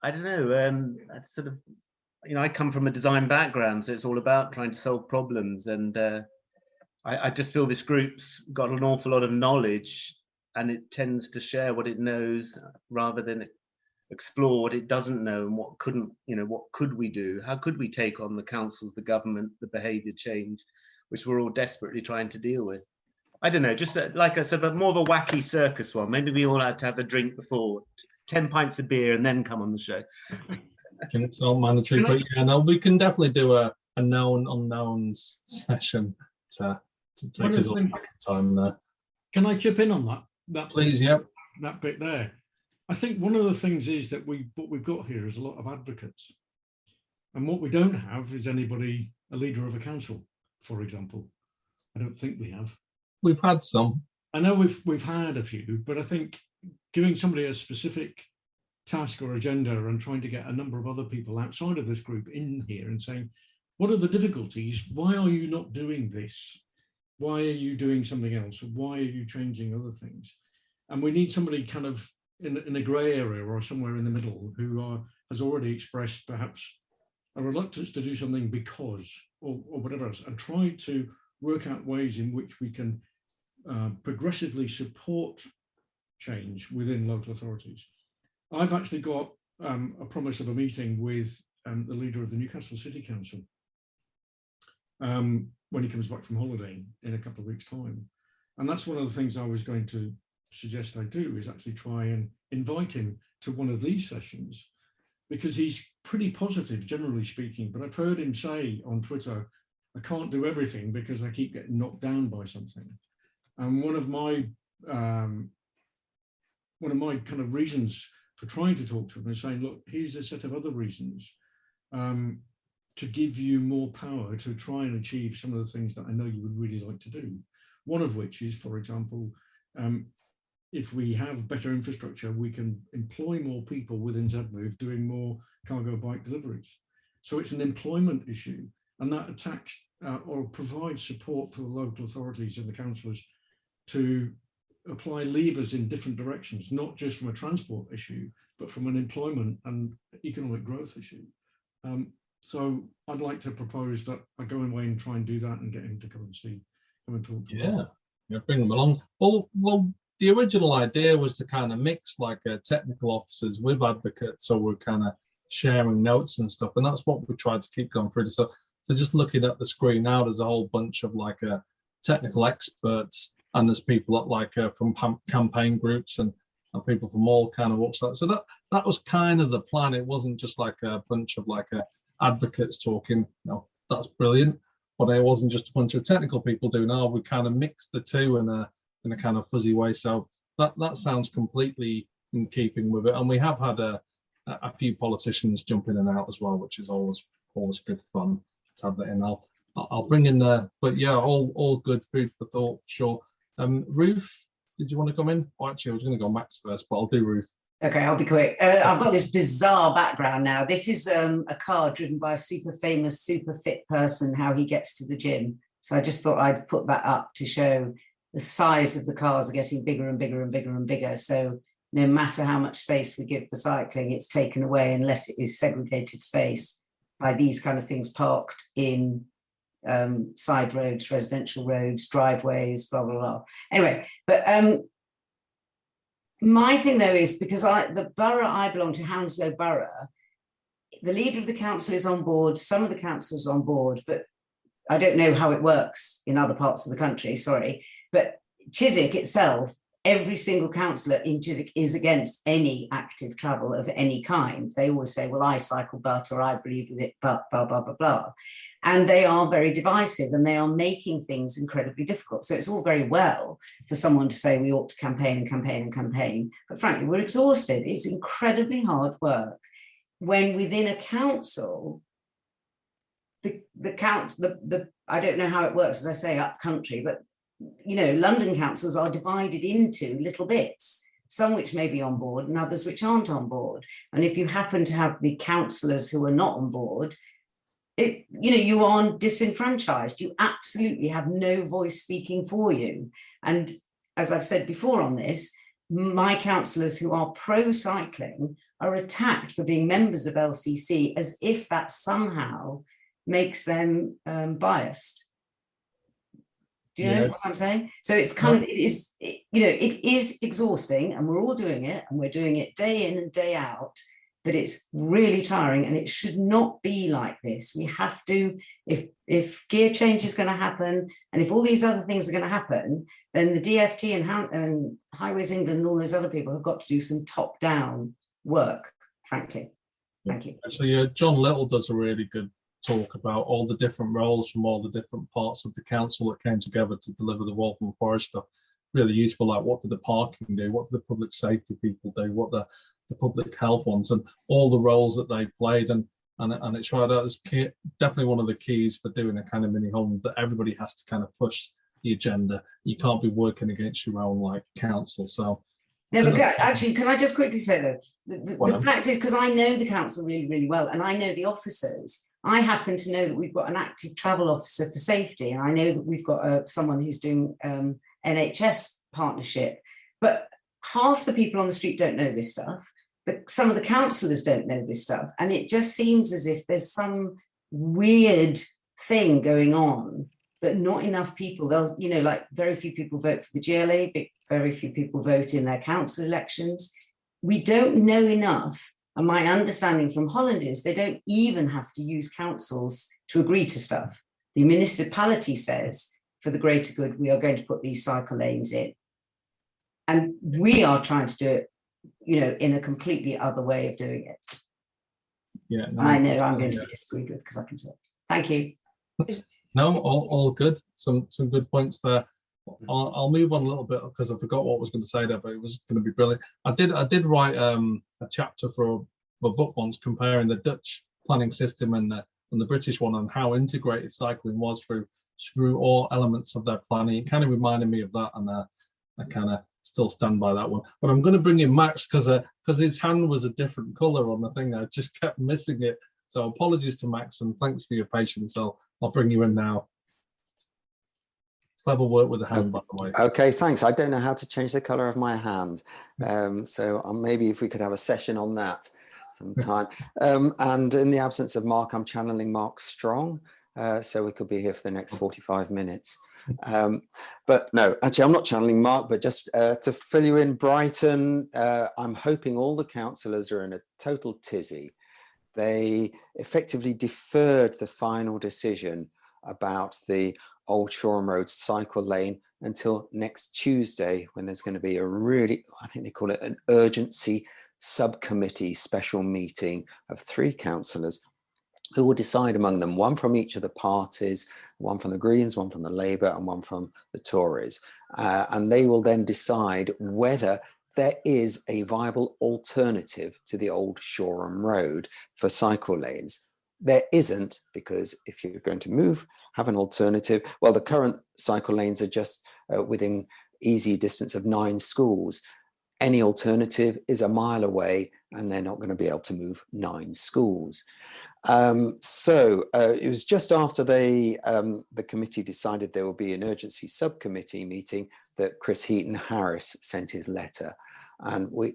I don't know, that's sort of, you know, I come from a design background, so it's all about trying to solve problems. And I just feel this group's got an awful lot of knowledge, and it tends to share what it knows rather than explore what it doesn't know, and what could we do? How could we take on the councils, the government, the behaviour change, which we're all desperately trying to deal with? I don't know, just like I said, but more of a wacky circus one. Maybe we all had to have a drink before, 10 pints of beer, and then come on the show. It's not mandatory, but yeah, no, we can definitely do a known unknowns session to take us all back in time there. Can I chip in on that? Please, yep. That bit there. I think one of the things is that what we've got here is a lot of advocates, and what we don't have is anybody, a leader of a council, for example. I don't think we have. We've had some. I know we've had a few, but I think giving somebody a specific task or agenda and trying to get a number of other people outside of this group in here and saying, what are the difficulties? Why are you not doing this? Why are you doing something else? Why are you changing other things? And we need somebody kind of in a grey area or somewhere in the middle who has already expressed perhaps a reluctance to do something because or whatever else, and try to work out ways in which we can progressively support change within local authorities. I've actually got a promise of a meeting with the leader of the Newcastle City Council when he comes back from holiday in a couple of weeks' time. And that's one of the things I was going to suggest I do, is actually try and invite him to one of these sessions, because he's pretty positive, generally speaking. But I've heard him say on Twitter, I can't do everything because I keep getting knocked down by something. And one of my kind of reasons for trying to talk to him is saying, look, here's a set of other reasons to give you more power to try and achieve some of the things that I know you would really like to do. One of which is, for example, if we have better infrastructure, we can employ more people within ZMove doing more cargo bike deliveries. So it's an employment issue, and that attacks or provides support for the local authorities and the councillors to apply levers in different directions, not just from a transport issue, but from an employment and economic growth issue. So I'd like to propose that I go away and try and do that and get him to come and talk to me. Yeah, bring them along. Well, the original idea was to kind of mix like technical officers with advocates, so we're kind of sharing notes and stuff, and that's what we tried to keep going through. So just looking at the screen now, there's a whole bunch of like technical experts, and there's people that, like from campaign groups and people from all kind of walks. So that was kind of the plan. It wasn't just like a bunch of advocates talking. That's brilliant, but it wasn't just a bunch of technical people doing. We kind of mixed the two in a kind of fuzzy way. So that sounds completely in keeping with it. And we have had a few politicians jump in and out as well, which is always good fun to have that in. I'll bring in there, but yeah, all good food for thought for sure. Ruth, did you want to come in? Oh, actually, I was going to go Max first, but I'll do Ruth. Okay, I'll be quick. I've got this bizarre background now. This is a car driven by a super famous, super fit person, how he gets to the gym. So I just thought I'd put that up to show the size of the cars are getting bigger and bigger and bigger and bigger. So no matter how much space we give for cycling, it's taken away unless it is segregated space by these kind of things parked in side roads, residential roads, driveways, blah, blah, blah. Anyway, but my thing though is, because the borough I belong to, Hounslow Borough, the leader of the council is on board, some of the councillors on board, but I don't know how it works in other parts of the country, sorry. But Chiswick itself, every single councillor in Chiswick is against any active travel of any kind. They always say, well, I cycle but, or I believe in it, but, blah, blah, blah, blah. And they are very divisive, and they are making things incredibly difficult. So it's all very well for someone to say we ought to campaign and campaign and campaign, but frankly, we're exhausted. It's incredibly hard work when within a council, the council, I don't know how it works, as I say, up country, but London councils are divided into little bits, some which may be on board and others which aren't on board. And if you happen to have the councillors who are not on board, you are disenfranchised. You absolutely have no voice speaking for you. And as I've said before on this, my councillors who are pro-cycling are attacked for being members of LCC as if that somehow makes them biased. Do you know what I'm saying? So it's kind of, it is exhausting, and we're all doing it, and we're doing it day in and day out, but it's really tiring, and it should not be like this. We have to, if gear change is going to happen, and if all these other things are going to happen, then the DFT and Highways England and all those other people have got to do some top-down work, frankly. Thank you. Actually, John Little does a really good talk about all the different roles from all the different parts of the council that came together to deliver the Waltham Forest stuff. Really useful, like what did the parking do, what did the public safety people do, what the public health ones, and all the roles that they played. And it's right out as definitely one of the keys for doing a kind of mini home, that everybody has to kind of push the agenda. You can't be working against your own like council. So no, but actually, can I just quickly say though, the fact is, because I know the council really, really well, and I know the officers. I happen to know that we've got an active travel officer for safety, and I know that we've got someone who's doing NHS partnership, but half the people on the street don't know this stuff. Some of the councillors don't know this stuff, and it just seems as if there's some weird thing going on that not enough people, like very few people vote for the GLA, very few people vote in their council elections. We don't know enough. And my understanding from Holland is they don't even have to use councils to agree to stuff. The municipality says, for the greater good, we are going to put these cycle lanes in. And we are trying to do it, in a completely other way of doing it. Yeah, no, I know I'm going to be disagreed with, because I can say it. Thank you. No, all good. Some good points there. I'll move on a little bit because I forgot what I was going to say there, but it was going to be brilliant. I did write a chapter for a book once comparing the Dutch planning system and the British one, and how integrated cycling was through all elements of their planning. It kind of reminded me of that, and I kind of still stand by that one. But I'm going to bring in Max because his hand was a different colour on the thing. I just kept missing it. So apologies to Max, and thanks for your patience. I'll bring you in now. Clever work with the hand, by the way. Okay, thanks. I don't know how to change the color of my hand. So maybe if we could have a session on that sometime. And in the absence of Mark, I'm channeling Mark Strong. So we could be here for the next 45 minutes. But no, actually, I'm not channeling Mark, but just to fill you in, Brighton, I'm hoping all the councillors are in a total tizzy. They effectively deferred the final decision about the Old Shoreham Road cycle lane until next Tuesday, when there's going to be a really, I think they call it an urgency subcommittee special meeting of 3 councillors who will decide among them, one from each of the parties, one from the Greens, one from the Labour, and one from the Tories. And they will then decide whether there is a viable alternative to the Old Shoreham Road for cycle lanes. There isn't, because if you're going to have an alternative, well, the current cycle lanes are just within easy distance of 9 schools. Any alternative is a mile away, and they're not going to be able to move 9 schools. So it was just after the committee decided there will be an urgency subcommittee meeting that Chris Heaton Harris sent his letter. And we're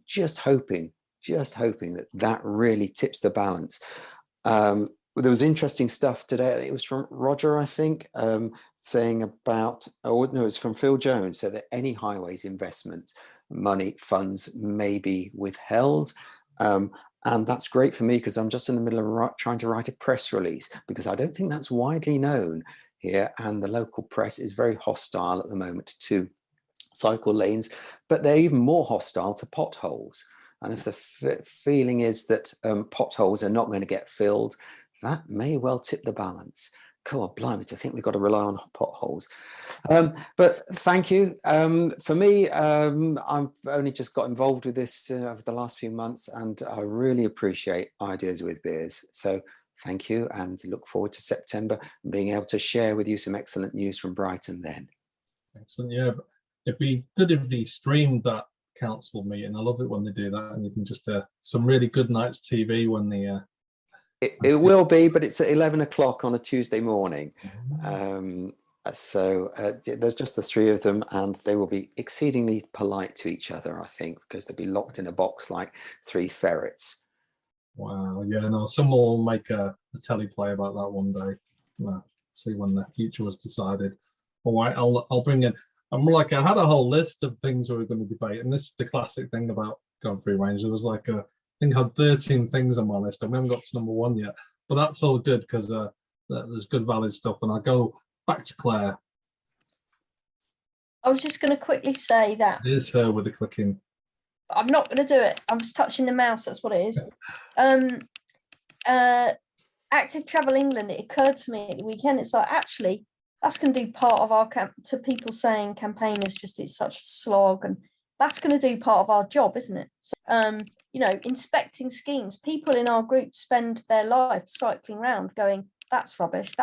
just hoping that that really tips the balance. There was interesting stuff today. It was from Roger, I think, saying about, oh no, it was from Phil Jones, said that any highways investment money funds may be withheld. And that's great for me, because I'm just in the middle of trying to write a press release, because I don't think that's widely known here. And the local press is very hostile at the moment to cycle lanes, but they're even more hostile to potholes. And if the feeling is that potholes are not going to get filled, that may well tip the balance. God, blimey, to think we've got to rely on potholes. But thank you. For me, I've only just got involved with this over the last few months, and I really appreciate Ideas with Beers. So thank you, and look forward to September and being able to share with you some excellent news from Brighton then. Excellent, yeah. It'd be good if they streamed that council meeting. I love it when they do that, and you can just some really good nights TV when they it will be, but it's at 11 o'clock on a Tuesday morning. So there's just the 3 of them, and they will be exceedingly polite to each other, I think, because they'll be locked in a box like 3 ferrets. Wow, yeah, no, someone will make a teleplay about that one day. See when the future was decided. All right, I'll bring in. I'm like, I had a whole list of things we were going to debate, and this is the classic thing about going free range. There was like I think I had 13 things on my list, and we haven't got to number 1 yet. But that's all good, because there's good valid stuff. And I'll go back to Claire. I was just going to quickly say that. It is her with the clicking. I'm not going to do it. I'm just touching the mouse. That's what it is. Active Travel England, it occurred to me at the weekend, it's like, actually, that's going to do part of our to people saying campaign is just, it's such a slog, and that's going to do part of our job, isn't it? So, you know, inspecting schemes. People in our group spend their life cycling around going, that's rubbish,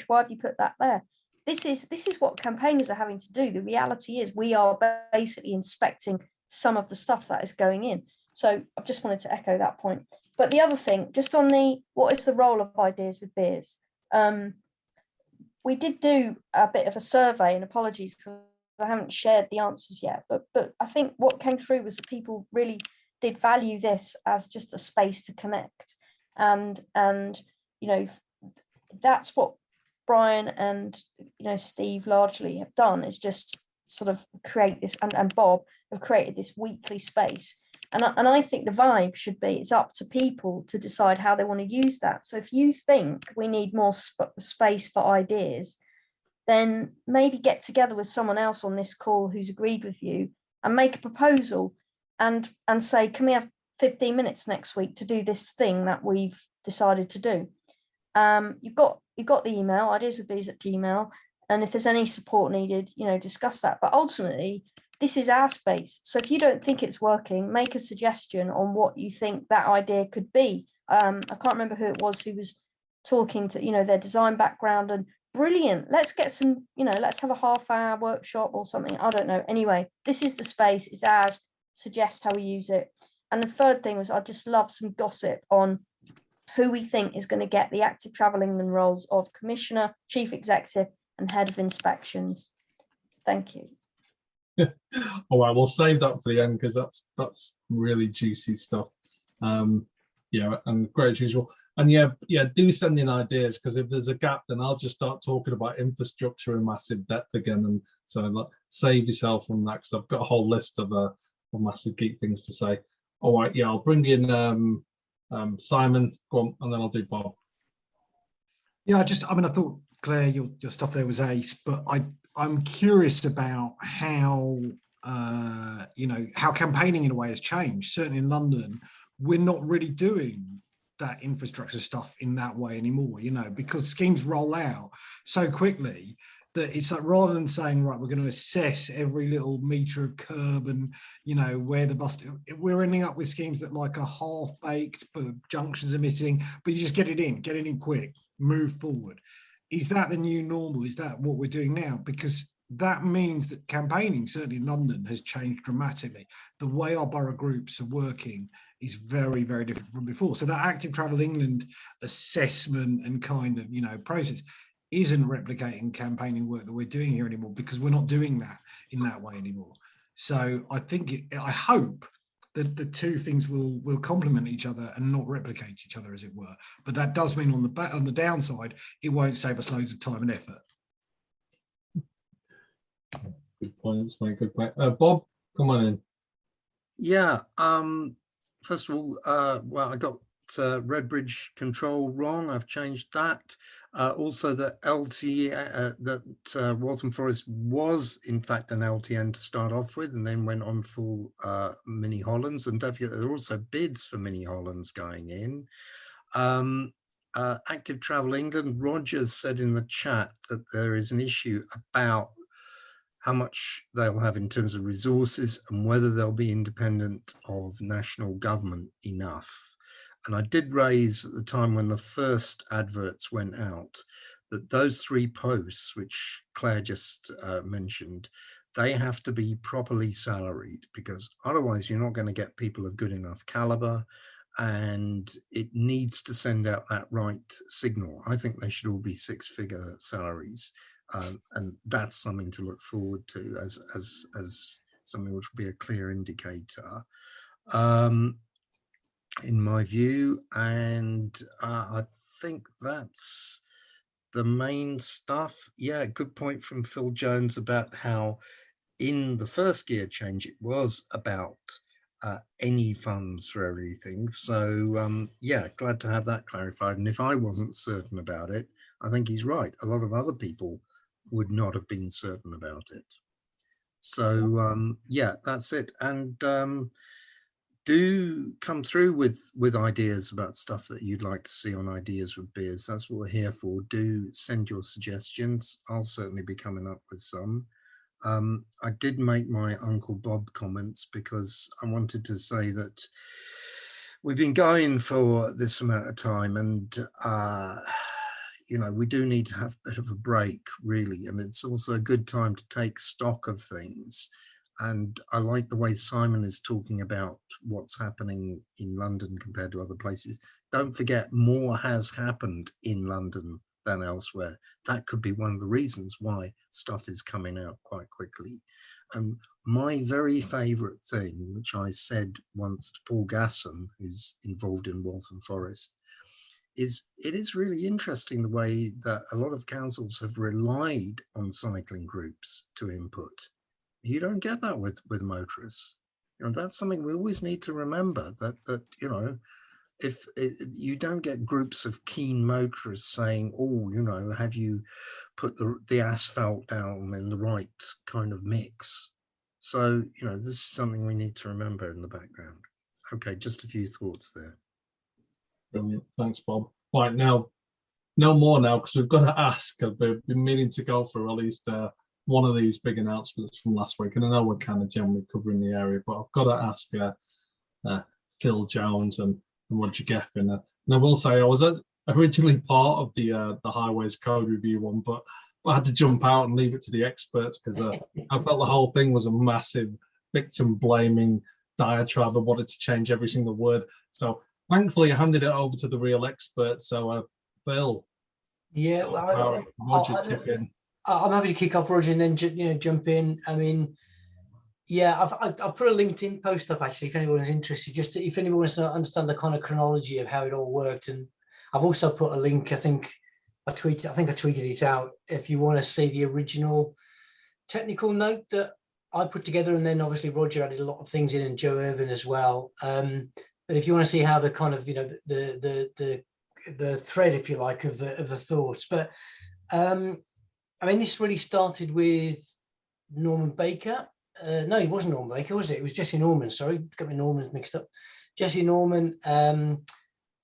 why have you put that there? This is what campaigners are having to do. The reality is we are basically inspecting some of the stuff that is going in. So I just wanted to echo that point. But the other thing, just on what is the role of Ideas with Beers? We did do a bit of a survey, and apologies because I haven't shared the answers yet, but I think what came through was that people really did value this as just a space to connect. And you know, that's what Brian and, you know, Steve largely have done, is just sort of create this, and Bob have created this weekly space. And I think the vibe should be, it's up to people to decide how they want to use that. So if you think we need more space for ideas, then maybe get together with someone else on this call who's agreed with you and make a proposal and say, can we have 15 minutes next week to do this thing that we've decided to do? You've got the email, ideaswithbees@gmail.com, and if there's any support needed, you know, discuss that. But ultimately, this is our space. So if you don't think it's working, make a suggestion on what you think that idea could be. I can't remember who it was who was talking to, you know, their design background, and brilliant. Let's get some, you know, let's have a half-hour workshop or something. I don't know. Anyway, this is the space. It's ours. Suggest how we use it. And the third thing was, I'd just love some gossip on who we think is going to get the Active Travel England roles of Commissioner, Chief Executive, and Head of Inspections. Thank you. All right, we'll save that for the end, because that's really juicy stuff. Yeah, and great as usual. And yeah, do send in ideas, because if there's a gap, then I'll just start talking about infrastructure in massive depth again. And so like, save yourself from that, because I've got a whole list of massive geek things to say. All right, yeah, I'll bring in Simon, go on, and then I'll do Bob. Yeah, I thought Claire, your stuff there was ace, but I'm curious about how how campaigning in a way has changed. Certainly in London, we're not really doing that infrastructure stuff in that way anymore, because schemes roll out so quickly that it's like, rather than saying, right, we're going to assess every little meter of curb and, where the bus, we're ending up with schemes that like are half-baked, but junctions are missing, but you just get it in quick, move forward. Is that the new normal? Is that what we're doing now? Because that means that campaigning, certainly in London, has changed dramatically. The way our borough groups are working is very, very different from before. So that Active Travel England assessment and kind of, process isn't replicating campaigning work that we're doing here anymore, because we're not doing that in that way anymore. So I hope that the two things will complement each other and not replicate each other, as it were. But that does mean on the downside, it won't save us loads of time and effort. Good point. That's my good point. Bob, come on in. Yeah. First of all, I got Red Bridge Control wrong. I've changed that. Also, the that Waltham Forest was in fact an LTN to start off with, and then went on full Mini Hollands. And don't forget, there are also bids for Mini Hollands going in. Active Travel England, Rogers said in the chat that there is an issue about how much they'll have in terms of resources and whether they'll be independent of national government enough. And I did raise at the time when the first adverts went out that those 3 posts, which Claire just mentioned, they have to be properly salaried, because otherwise you're not going to get people of good enough caliber, and it needs to send out that right signal. I think they should all be 6-figure salaries. And that's something to look forward to as something which will be a clear indicator, in my view. And I think that's the main stuff. Yeah, good point from Phil Jones about how in the first gear change, it was about any funds for everything. So yeah, glad to have that clarified. And if I wasn't certain about it, I think he's right. A lot of other people would not have been certain about it. So yeah, that's it. And do come through with ideas about stuff that you'd like to see on Ideas with Beers. That's what we're here for. Do send your suggestions. I'll certainly be coming up with some. I did make my Uncle Bob comments because I wanted to say that we've been going for this amount of time, and we do need to have a bit of a break, really. And it's also a good time to take stock of things. And I like the way Simon is talking about what's happening in London compared to other places. Don't forget, more has happened in London than elsewhere. That could be one of the reasons why stuff is coming out quite quickly. My very favourite thing, which I said once to Paul Gasson, who's involved in Waltham Forest, is it is really interesting the way that a lot of councils have relied on cycling groups to input. You don't get that with motorists. That's something we always need to remember, that if you don't get groups of keen motorists saying, oh, have you put the asphalt down in the right kind of mix? So, this is something we need to remember in the background. Okay, just a few thoughts there. Brilliant. Thanks, Bob. Right, now, no more now, because we've got to ask. I've been meaning to go for at least one of these big announcements from last week, and I know we're kind of generally covering the area, but I've got to ask Phil Jones and Roger Geffen. And I will say I was originally part of the Highways Code Review one, but I had to jump out and leave it to the experts, because I felt the whole thing was a massive victim-blaming diatribe. I wanted to change every single word. So thankfully I handed it over to the real experts. So Phil. Yeah, Roger, kick in. I'm happy to kick off, Roger, and then jump in. I mean, yeah, I've put a LinkedIn post up actually, if anyone's interested, just if anyone wants to understand the kind of chronology of how it all worked. And I've also put a link. I think I tweeted it out. If you want to see the original technical note that I put together, and then obviously Roger added a lot of things in, and Joe Irvin as well. But if you want to see how the kind of the thread, if you like, of the thoughts, but. I mean, this really started with Norman Baker. No, it wasn't Norman Baker, was it? It was Jesse Norman. Sorry, got my Normans mixed up. Jesse Norman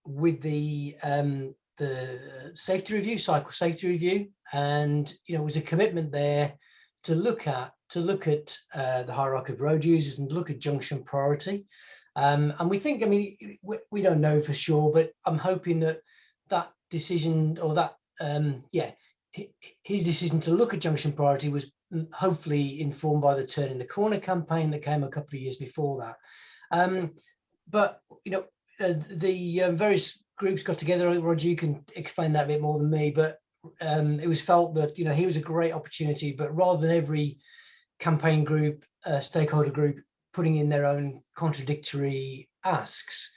with the safety review, cycle safety review, and it was a commitment there to look at the hierarchy of road users and look at junction priority. And we think, I mean, we don't know for sure, but I'm hoping that decision, or that his decision to look at junction priority was hopefully informed by the Turn in the Corner campaign that came a couple of years before that. But the various groups got together. Roger, you can explain that a bit more than me, but it was felt that he was a great opportunity, but rather than every campaign group, stakeholder group putting in their own contradictory asks,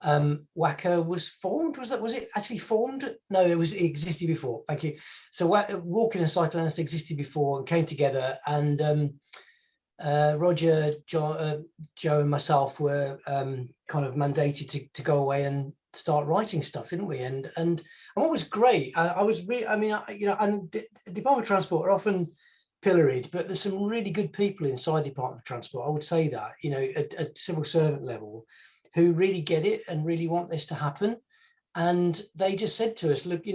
WACA was formed. Was it actually formed? No, it existed before. Thank you. So Walking and Cycling existed before and came together, and Roger, Joe, and myself were kind of mandated to go away and start writing stuff, didn't we? And what was great, I was really, I mean, and the Department of Transport are often pilloried, but there's some really good people inside Department of Transport. I would say that, at civil servant level, who really get it and really want this to happen. And they just said to us, look,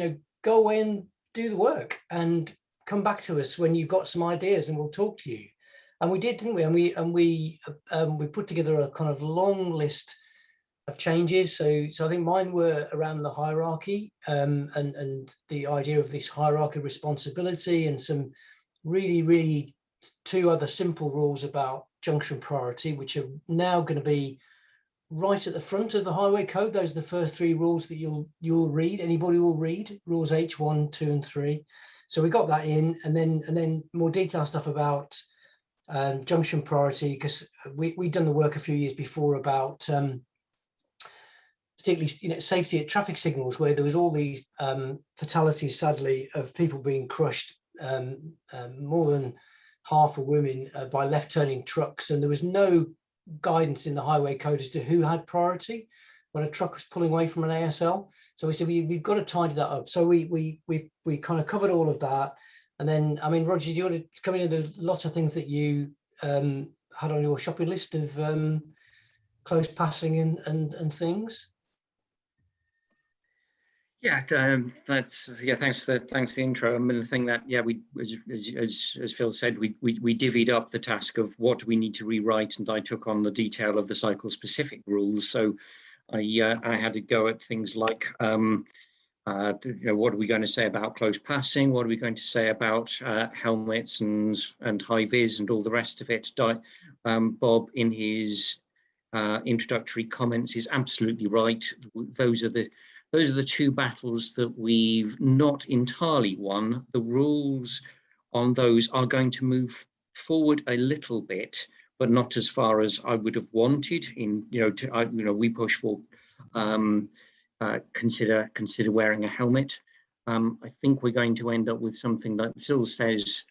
go away and do the work and come back to us when you've got some ideas and we'll talk to you. And we did, didn't we? And we put together a kind of long list of changes. So I think mine were around the hierarchy and the idea of this hierarchy responsibility, and some really, really 2 other simple rules about junction priority, which are now going to be right at the front of the highway code. Those are the first 3 rules that you'll read. Anybody will read rules H1, 2, and 3. So we got that in, and then more detailed stuff about junction priority, because we'd done the work a few years before about particularly safety at traffic signals, where there was all these fatalities, sadly, of people being crushed, more than half of women, by left turning trucks, and there was no guidance in the highway code as to who had priority when a truck was pulling away from an ASL. So we said we've got to tidy that up. So we kind of covered all of that. And then, I mean, Roger, do you want to come into lots of things that you had on your shopping list of close passing and things? Yeah, thanks for the intro. I mean, the thing that we, as Phil said, we divvied up the task of what we need to rewrite, and I took on the detail of the cycle specific rules. So I had to go at things like what are we going to say about close passing? What are we going to say about helmets and high vis and all the rest of it? Bob, in his introductory comments, is absolutely right. Those are the 2 battles that we've not entirely won. The rules on those are going to move forward a little bit, but not as far as I would have wanted. We push for consider wearing a helmet. I think we're going to end up with something that still says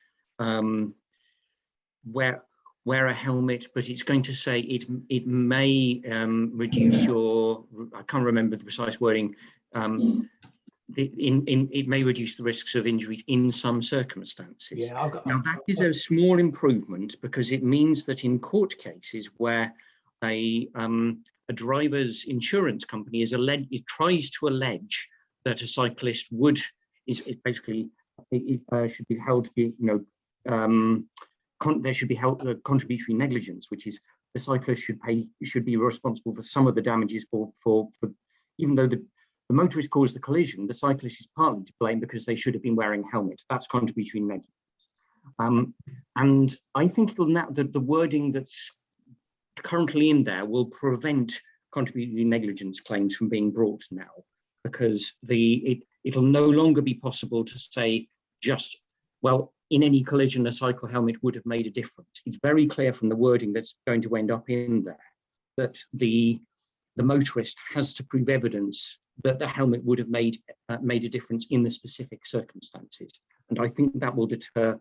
wear a helmet, but it's going to say it may reduce your, I can't remember the precise wording, it may reduce the risks of injury in some circumstances. Now that is a small improvement, because it means that in court cases where a driver's insurance company tries to allege that a cyclist should be held to be, there should be held contributory negligence, which is the cyclist should be responsible for some of the damages for even though the motorist caused the collision, the cyclist is partly to blame because they should have been wearing helmets. That's contributory negligence. And I think the wording that's currently in there will prevent contributory negligence claims from being brought now, because it'll no longer be possible to say just, well, in any collision, a cycle helmet would have made a difference. It's very clear from the wording that's going to end up in there that the motorist has to prove evidence that the helmet would have made a difference in the specific circumstances. And I think that will deter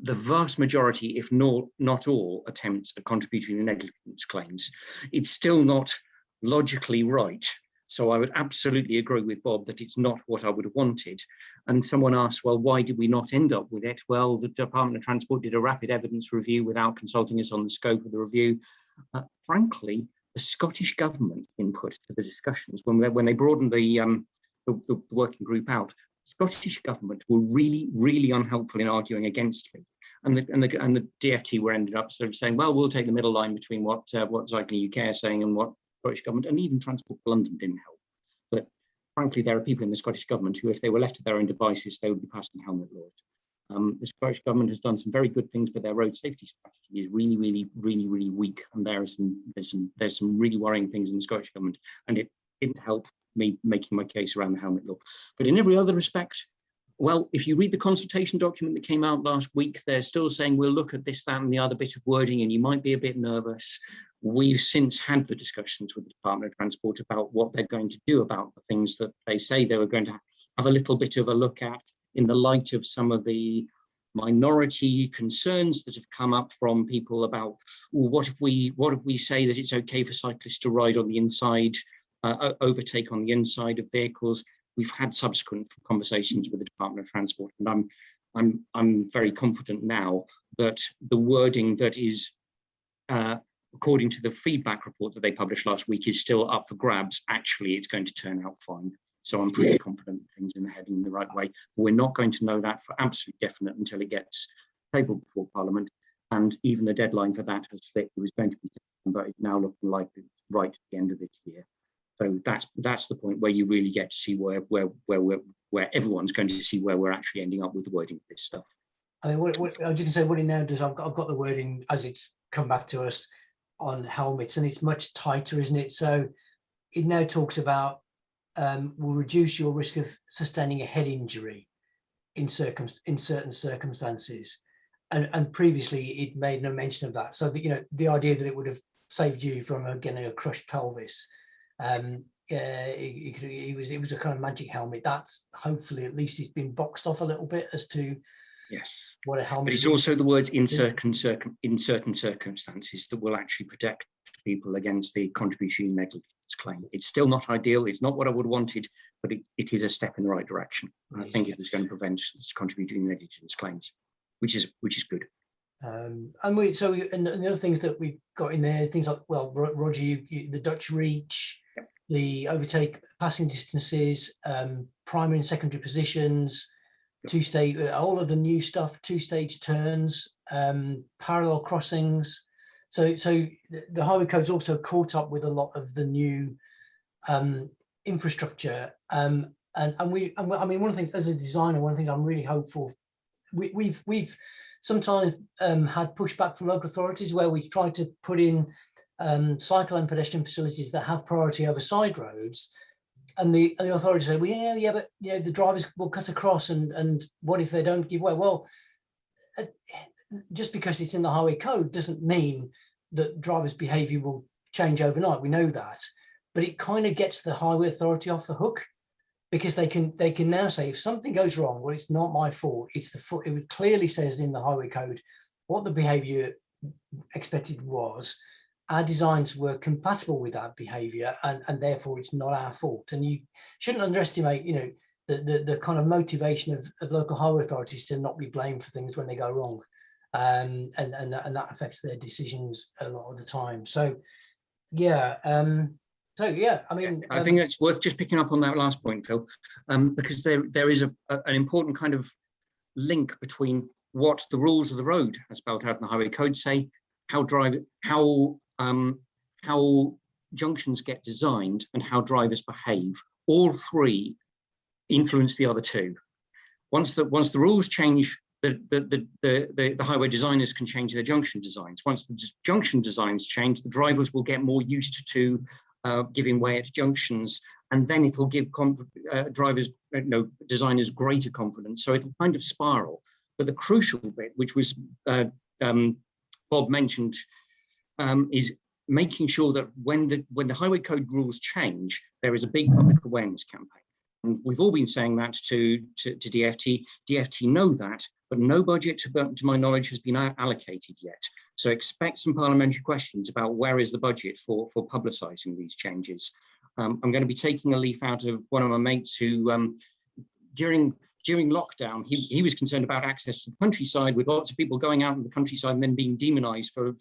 the vast majority, if not all, attempts at contributory negligence claims. It's still not logically right So I would absolutely agree with Bob that it's not what I would have wanted. And someone asked, well, why did we not end up with it? Well, the Department of Transport did a rapid evidence review without consulting us on the scope of the review. Frankly, the Scottish Government input to the discussions when they broadened the working group out, the Scottish Government were really, really unhelpful in arguing against me. And the DFT were ended up sort of saying, well, we'll take the middle line between what Cycling UK are saying and what Scottish Government, and even Transport for London didn't help. But frankly, there are people in the Scottish Government who, if they were left to their own devices, they would be passing helmet laws. The Scottish Government has done some very good things, but their road safety strategy is really, really, really, really weak. And there's some really worrying things in the Scottish Government, and it didn't help me making my case around the helmet law. But in every other respect, well, if you read the consultation document that came out last week, they're still saying we'll look at this, that, and the other bit of wording, and you might be a bit nervous. We've since had the discussions with the Department of Transport about what they're going to do about the things that they say they were going to have a little bit of a look at in the light of some of the minority concerns that have come up from people about, well, what if we say that it's okay for cyclists to ride on the inside, overtake on the inside of vehicles. We've had subsequent conversations with the Department of Transport, and I'm very confident now that the wording that is according to the feedback report that they published last week is still up for grabs. Actually, it's going to turn out fine. So I'm pretty confident things are heading in the right way. We're not going to know that for absolute definite until it gets tabled before Parliament. And even the deadline for that has slipped. It was going to be September, but it's now looking like it's right at the end of this year. So that's the point where you really get to see where everyone's going to see where we're actually ending up with the wording of this stuff. I mean, what I was just going to say, what it now does, I've got the wording as it's come back to us on helmets, and it's much tighter, isn't it? So it now talks about will reduce your risk of sustaining a head injury in certain circumstances, and previously it made no mention of that. So the idea that it would have saved you from getting a crushed pelvis. It was a kind of magic helmet. That's hopefully at least it's been boxed off a little bit as to what a helmet. But it's also the words in certain circumstances that will actually protect people against the contributory negligence claim. It's still not ideal. It's not what I would have wanted, but it is a step in the right direction. And I think it was going to prevent contributory negligence claims, which is good. And the other things that we've got in there, things like, well, Roger, the Dutch reach, the overtake passing distances, primary and secondary positions, two-stage, all of the new stuff, two-stage turns, parallel crossings. So the highway code's also caught up with a lot of the new infrastructure. I mean, one of the things as a designer, one of the things I'm really hopeful, we've sometimes had pushback from local authorities where we've tried to put in cycle and pedestrian facilities that have priority over side roads, and the authorities say, well, yeah, but the drivers will cut across, and what if they don't give way? Well, just because it's in the highway code doesn't mean that drivers' behaviour will change overnight. We know that, but it kind of gets the highway authority off the hook, because they can now say, if something goes wrong, well, it's not my fault. It's it clearly says in the highway code what the behaviour expected was. Our designs were compatible with that behaviour, and therefore it's not our fault. And you shouldn't underestimate, the kind of motivation of local highway authorities to not be blamed for things when they go wrong, and that affects their decisions a lot of the time. So, yeah. I mean, I think it's worth just picking up on that last point, Phil, because there is an important kind of link between what the rules of the road, as spelled out in the highway code, say, how junctions get designed, and how drivers behave. All three influence the other two. Once the rules change, the highway designers can change their junction designs. Once the junction designs change, the drivers will get more used to giving way at junctions, and then it'll give designers greater confidence. So it'll kind of spiral. But the crucial bit, which was Bob mentioned, is making sure that when the highway code rules change, there is a big public awareness campaign. And we've all been saying that to DFT. DFT know that, but no budget, to my knowledge, has been allocated yet. So expect some parliamentary questions about where is the budget for publicising these changes. I'm going to be taking a leaf out of one of my mates who, during lockdown, he was concerned about access to the countryside, with lots of people going out in the countryside and then being demonized for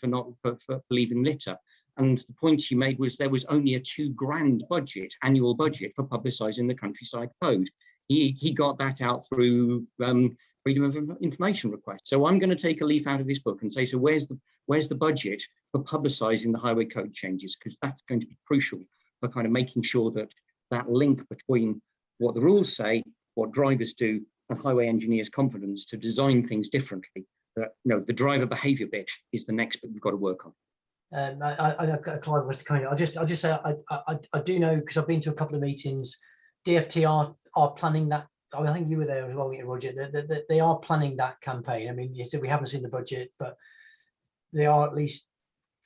leaving litter. And the point he made was there was only a £2,000 annual budget for publicising the countryside code. He got that out through freedom of information request. So I'm going to take a leaf out of this book and say, so where's the budget for publicising the highway code changes? Because that's going to be crucial for kind of making sure that that link between what the rules say, what drivers do, and highway engineers' confidence to design things differently. That, the driver behaviour bit is the next bit we've got to work on. Clive wants to come in. I'll just say I do know, because I've been to a couple of meetings. DFT are planning that. I think you were there as well, Roger. They are planning that campaign. I mean, you said we haven't seen the budget, but they are at least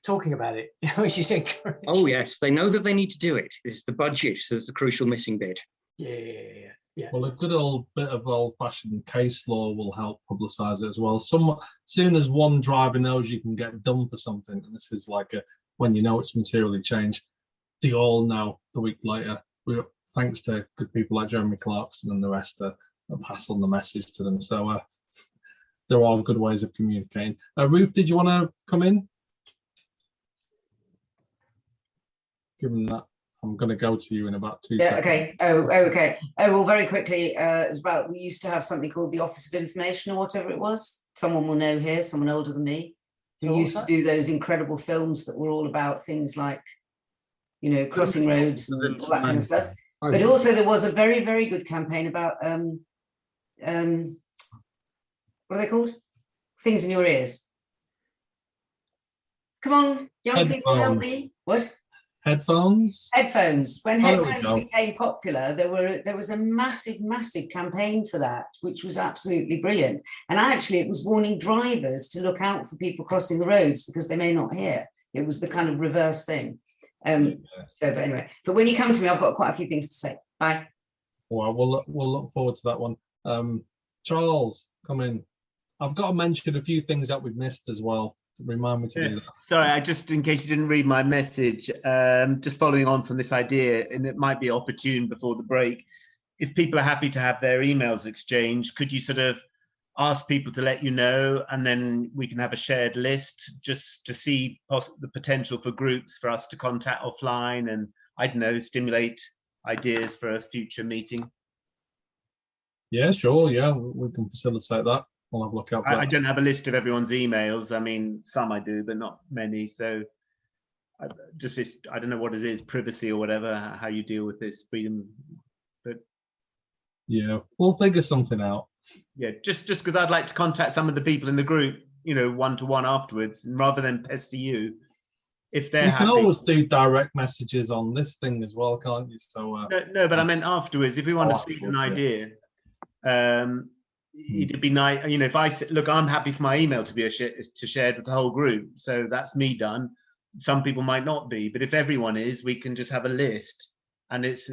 talking about it, which is encouraging. Oh yes, they know that they need to do it. It's the budget that's the crucial missing bit. Yeah. Well, a good old bit of old-fashioned case law will help publicise it as well. Soon as one driver knows you can get done for something, and this is like when you know it's materially changed, they all know the week later. Thanks to good people like Jeremy Clarkson and the rest, have passed on the message to them. So there are good ways of communicating. Ruth, did you want to come in? Given that I'm going to go to you in about 2 seconds. Okay. Okay. Well, very quickly, it was about, we used to have something called the Office of Information or whatever it was. Someone will know here, someone older than me, who used to do those incredible films that were all about things like, crossing roads and all that kind of stuff. But also there was a very, very good campaign about, what are they called? Things in your ears. Come on, young people, help me. What? Headphones? Headphones. When headphones became popular, there was a massive, massive campaign for that, which was absolutely brilliant. And actually, it was warning drivers to look out for people crossing the roads because they may not hear. It was the kind of reverse thing. But anyway, but when you come to me, I've got quite a few things to say. Bye. Well, we'll look forward to that one. Charles, come in. I've got to mention a few things that we've missed as well. Remind me to do that. Sorry, I just, in case you didn't read my message, just following on from this idea, and it might be opportune before the break, if people are happy to have their emails exchanged, could you sort of ask people to let you know, and then we can have a shared list just to see the potential for groups for us to contact offline and, I don't know, stimulate ideas for a future meeting? Yeah, sure. Yeah, we can facilitate that. I'll have a look out. I don't have a list of everyone's emails. I mean, some I do, but not many. So I don't know what it is, privacy or whatever, how you deal with this freedom. But yeah, we'll figure something out. Yeah, just because I'd like to contact some of the people in the group, one-to-one afterwards, and rather than pester you, if they're happy. You can always do direct messages on this thing as well, can't you? So no, but I meant afterwards. If we want to see an idea, it'd be nice. If I said, look, I'm happy for my email to be shared with the whole group, so that's me done. Some people might not be, but if everyone is, we can just have a list, and it's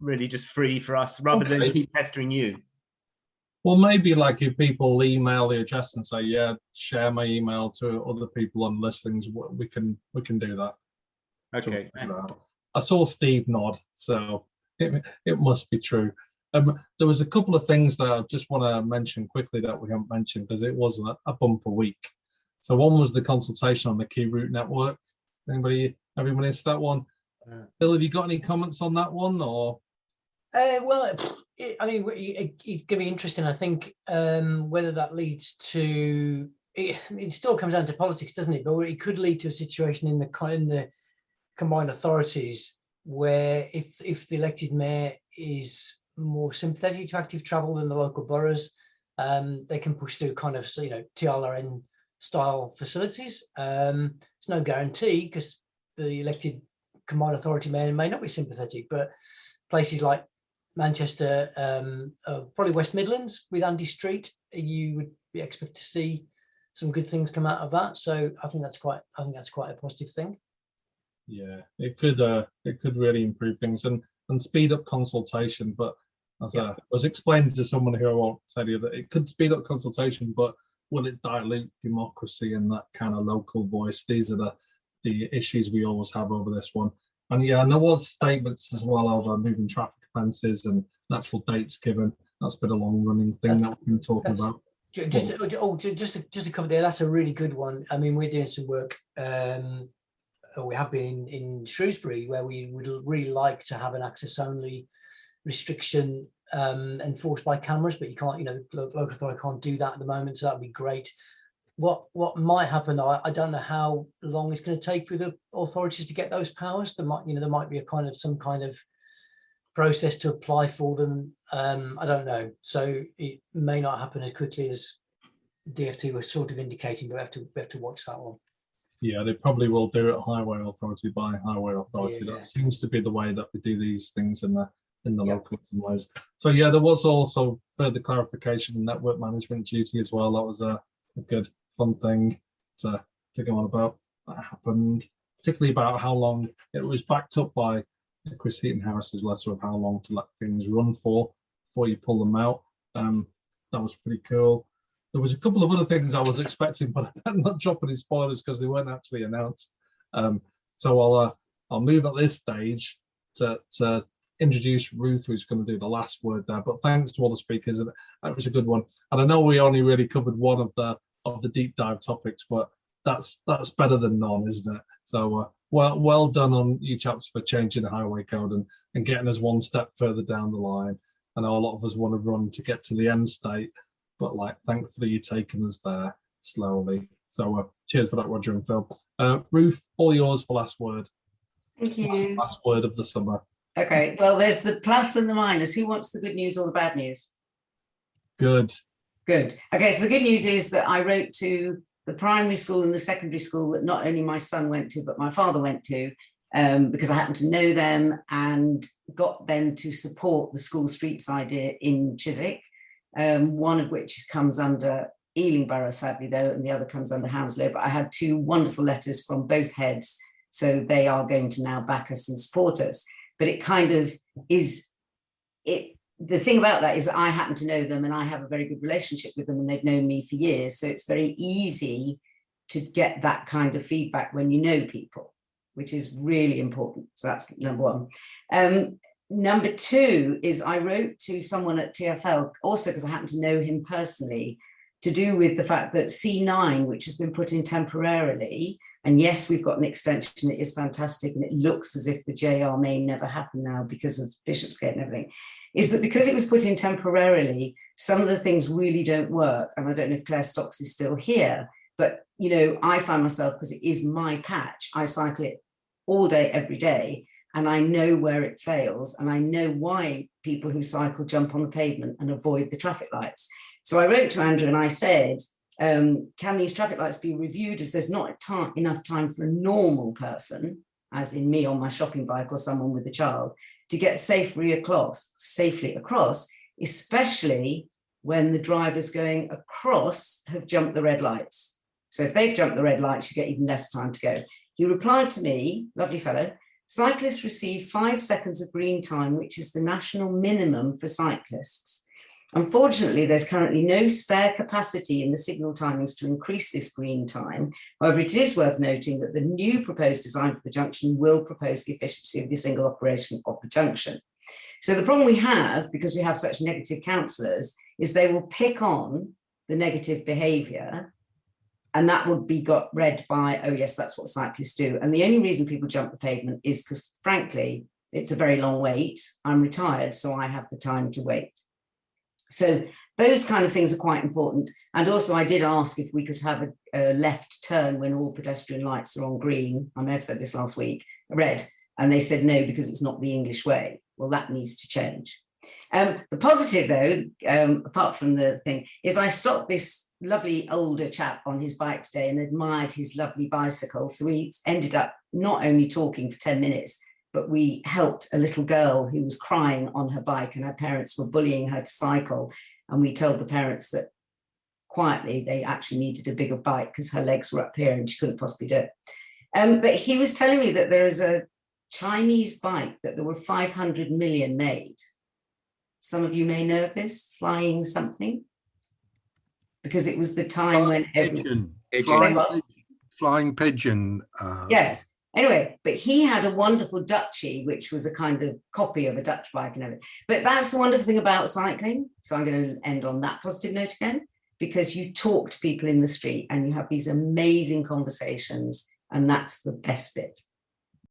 really just free for us rather than keep pestering you. Well, maybe like if people email the address and say, yeah, share my email to other people on listings, we can do that. Okay. I saw Steve nod, so it must be true. There was a couple of things that I just want to mention quickly that we haven't mentioned because it was a bumper week. So one was the consultation on the key route network. Everybody missed that one? Bill, have you got any comments on that one, or? Well, I mean, it's going to be interesting. I think whether that leads to it still comes down to politics, doesn't it? But it could lead to a situation in the combined authorities where if the elected mayor is more sympathetic to active travel than the local boroughs, they can push through kind of TLRN style facilities. It's no guarantee because the elected combined authority may not be sympathetic, but places like Manchester, probably West Midlands with Andy Street, you would expect to see some good things come out of that. So I think that's quite a positive thing. Yeah, it could really improve things and speed up consultation. But as I was explaining to someone who I won't tell you, that it could speed up consultation, but will it dilute democracy and that kind of local voice? These are the issues we always have over this one. And yeah, and there was statements as well of moving traffic offences and actual dates given. That's been a long running thing that we've been talking about. Just to cover there, that's a really good one. I mean, we're doing some work. We have been in Shrewsbury, where we would really like to have an access only restriction enforced by cameras, but you can't. The local authority can't do that at the moment, so that'd be great. What might happen? I don't know how long it's going to take for the authorities to get those powers. There might be some kind of process to apply for them. I don't know. So it may not happen as quickly as DFT was sort of indicating, but we have to watch that one. Yeah, they probably will do it highway authority by highway authority. Yeah. That seems to be the way that we do these things in the local ways. So yeah, there was also further clarification in network management duty as well. That was a good fun thing to go on about. That happened, particularly about how long it was backed up by Chris Heaton Harris's letter of how long to let things run for before you pull them out. That was pretty cool. There was a couple of other things I was expecting, but I'm not dropping any spoilers because they weren't actually announced. So I'll move at this stage to introduce Ruth, who's going to do the last word there. But thanks to all the speakers, and that was a good one. And I know we only really covered one of the deep dive topics, but that's better than none, isn't it? So well done on you chaps for changing the highway code and getting us one step further down the line. I know a lot of us want to run to get to the end state, but thankfully you're taking us there slowly. So cheers for that, Roger and Phil. Ruth, all yours for last word. Thank you. Last word of the summer. Okay, well, there's the plus and the minus. Who wants the good news or the bad news? Good. Okay, so the good news is that I wrote to the primary school and the secondary school that not only my son went to, but my father went to, because I happen to know them, and got them to support the school streets idea in Chiswick, one of which comes under Ealing Borough, sadly though, and the other comes under Hounslow. But I had two wonderful letters from both heads, so they are going to now back us and support us. But it kind of is, the thing about that is that I happen to know them and I have a very good relationship with them and they've known me for years. So it's very easy to get that kind of feedback when you know people, which is really important. So that's number one. Number two is I wrote to someone at TfL, also because I happen to know him personally, to do with the fact that C9, which has been put in temporarily, and yes, we've got an extension, it is fantastic, and it looks as if the JR may never happen now because of Bishopsgate and everything, is that because it was put in temporarily, some of the things really don't work. And I don't know if Claire Stocks is still here, but I find myself, because it is my patch, I cycle it all day, every day, and I know where it fails, and I know why people who cycle jump on the pavement and avoid the traffic lights. So I wrote to Andrew and I said, can these traffic lights be reviewed, as there's not enough time for a normal person, as in me on my shopping bike or someone with a child, to get safely across, especially when the drivers going across have jumped the red lights. So if they've jumped the red lights, you get even less time to go. He replied to me, lovely fellow, cyclists receive 5 seconds of green time, which is the national minimum for cyclists. Unfortunately, there's currently no spare capacity in the signal timings to increase this green time. However, it is worth noting that the new proposed design for the junction will propose the efficiency of the single operation of the junction. So the problem we have, because we have such negative councillors, is they will pick on the negative behaviour, and that would be got read by, oh yes, that's what cyclists do. And the only reason people jump the pavement is because, frankly, it's a very long wait. I'm retired, so I have the time to wait. So those kind of things are quite important. And also I did ask if we could have a left turn when all pedestrian lights are on green. I may have said this last week, red. And they said no, because it's not the English way. Well, that needs to change. The positive though, apart from the thing, is I stopped this lovely older chap on his bike today and admired his lovely bicycle. So we ended up not only talking for 10 minutes, but we helped a little girl who was crying on her bike and her parents were bullying her to cycle. And we told the parents that quietly they actually needed a bigger bike because her legs were up here and she couldn't possibly do it. But he was telling me that there is a Chinese bike that there were 500 million made. Some of you may know of this, flying something, because it was the time when flying pigeon. Yes. Anyway, but he had a wonderful Dutchie, which was a kind of copy of a Dutch bike and everything. But that's the wonderful thing about cycling. So I'm going to end on that positive note again, because you talk to people in the street and you have these amazing conversations, and that's the best bit.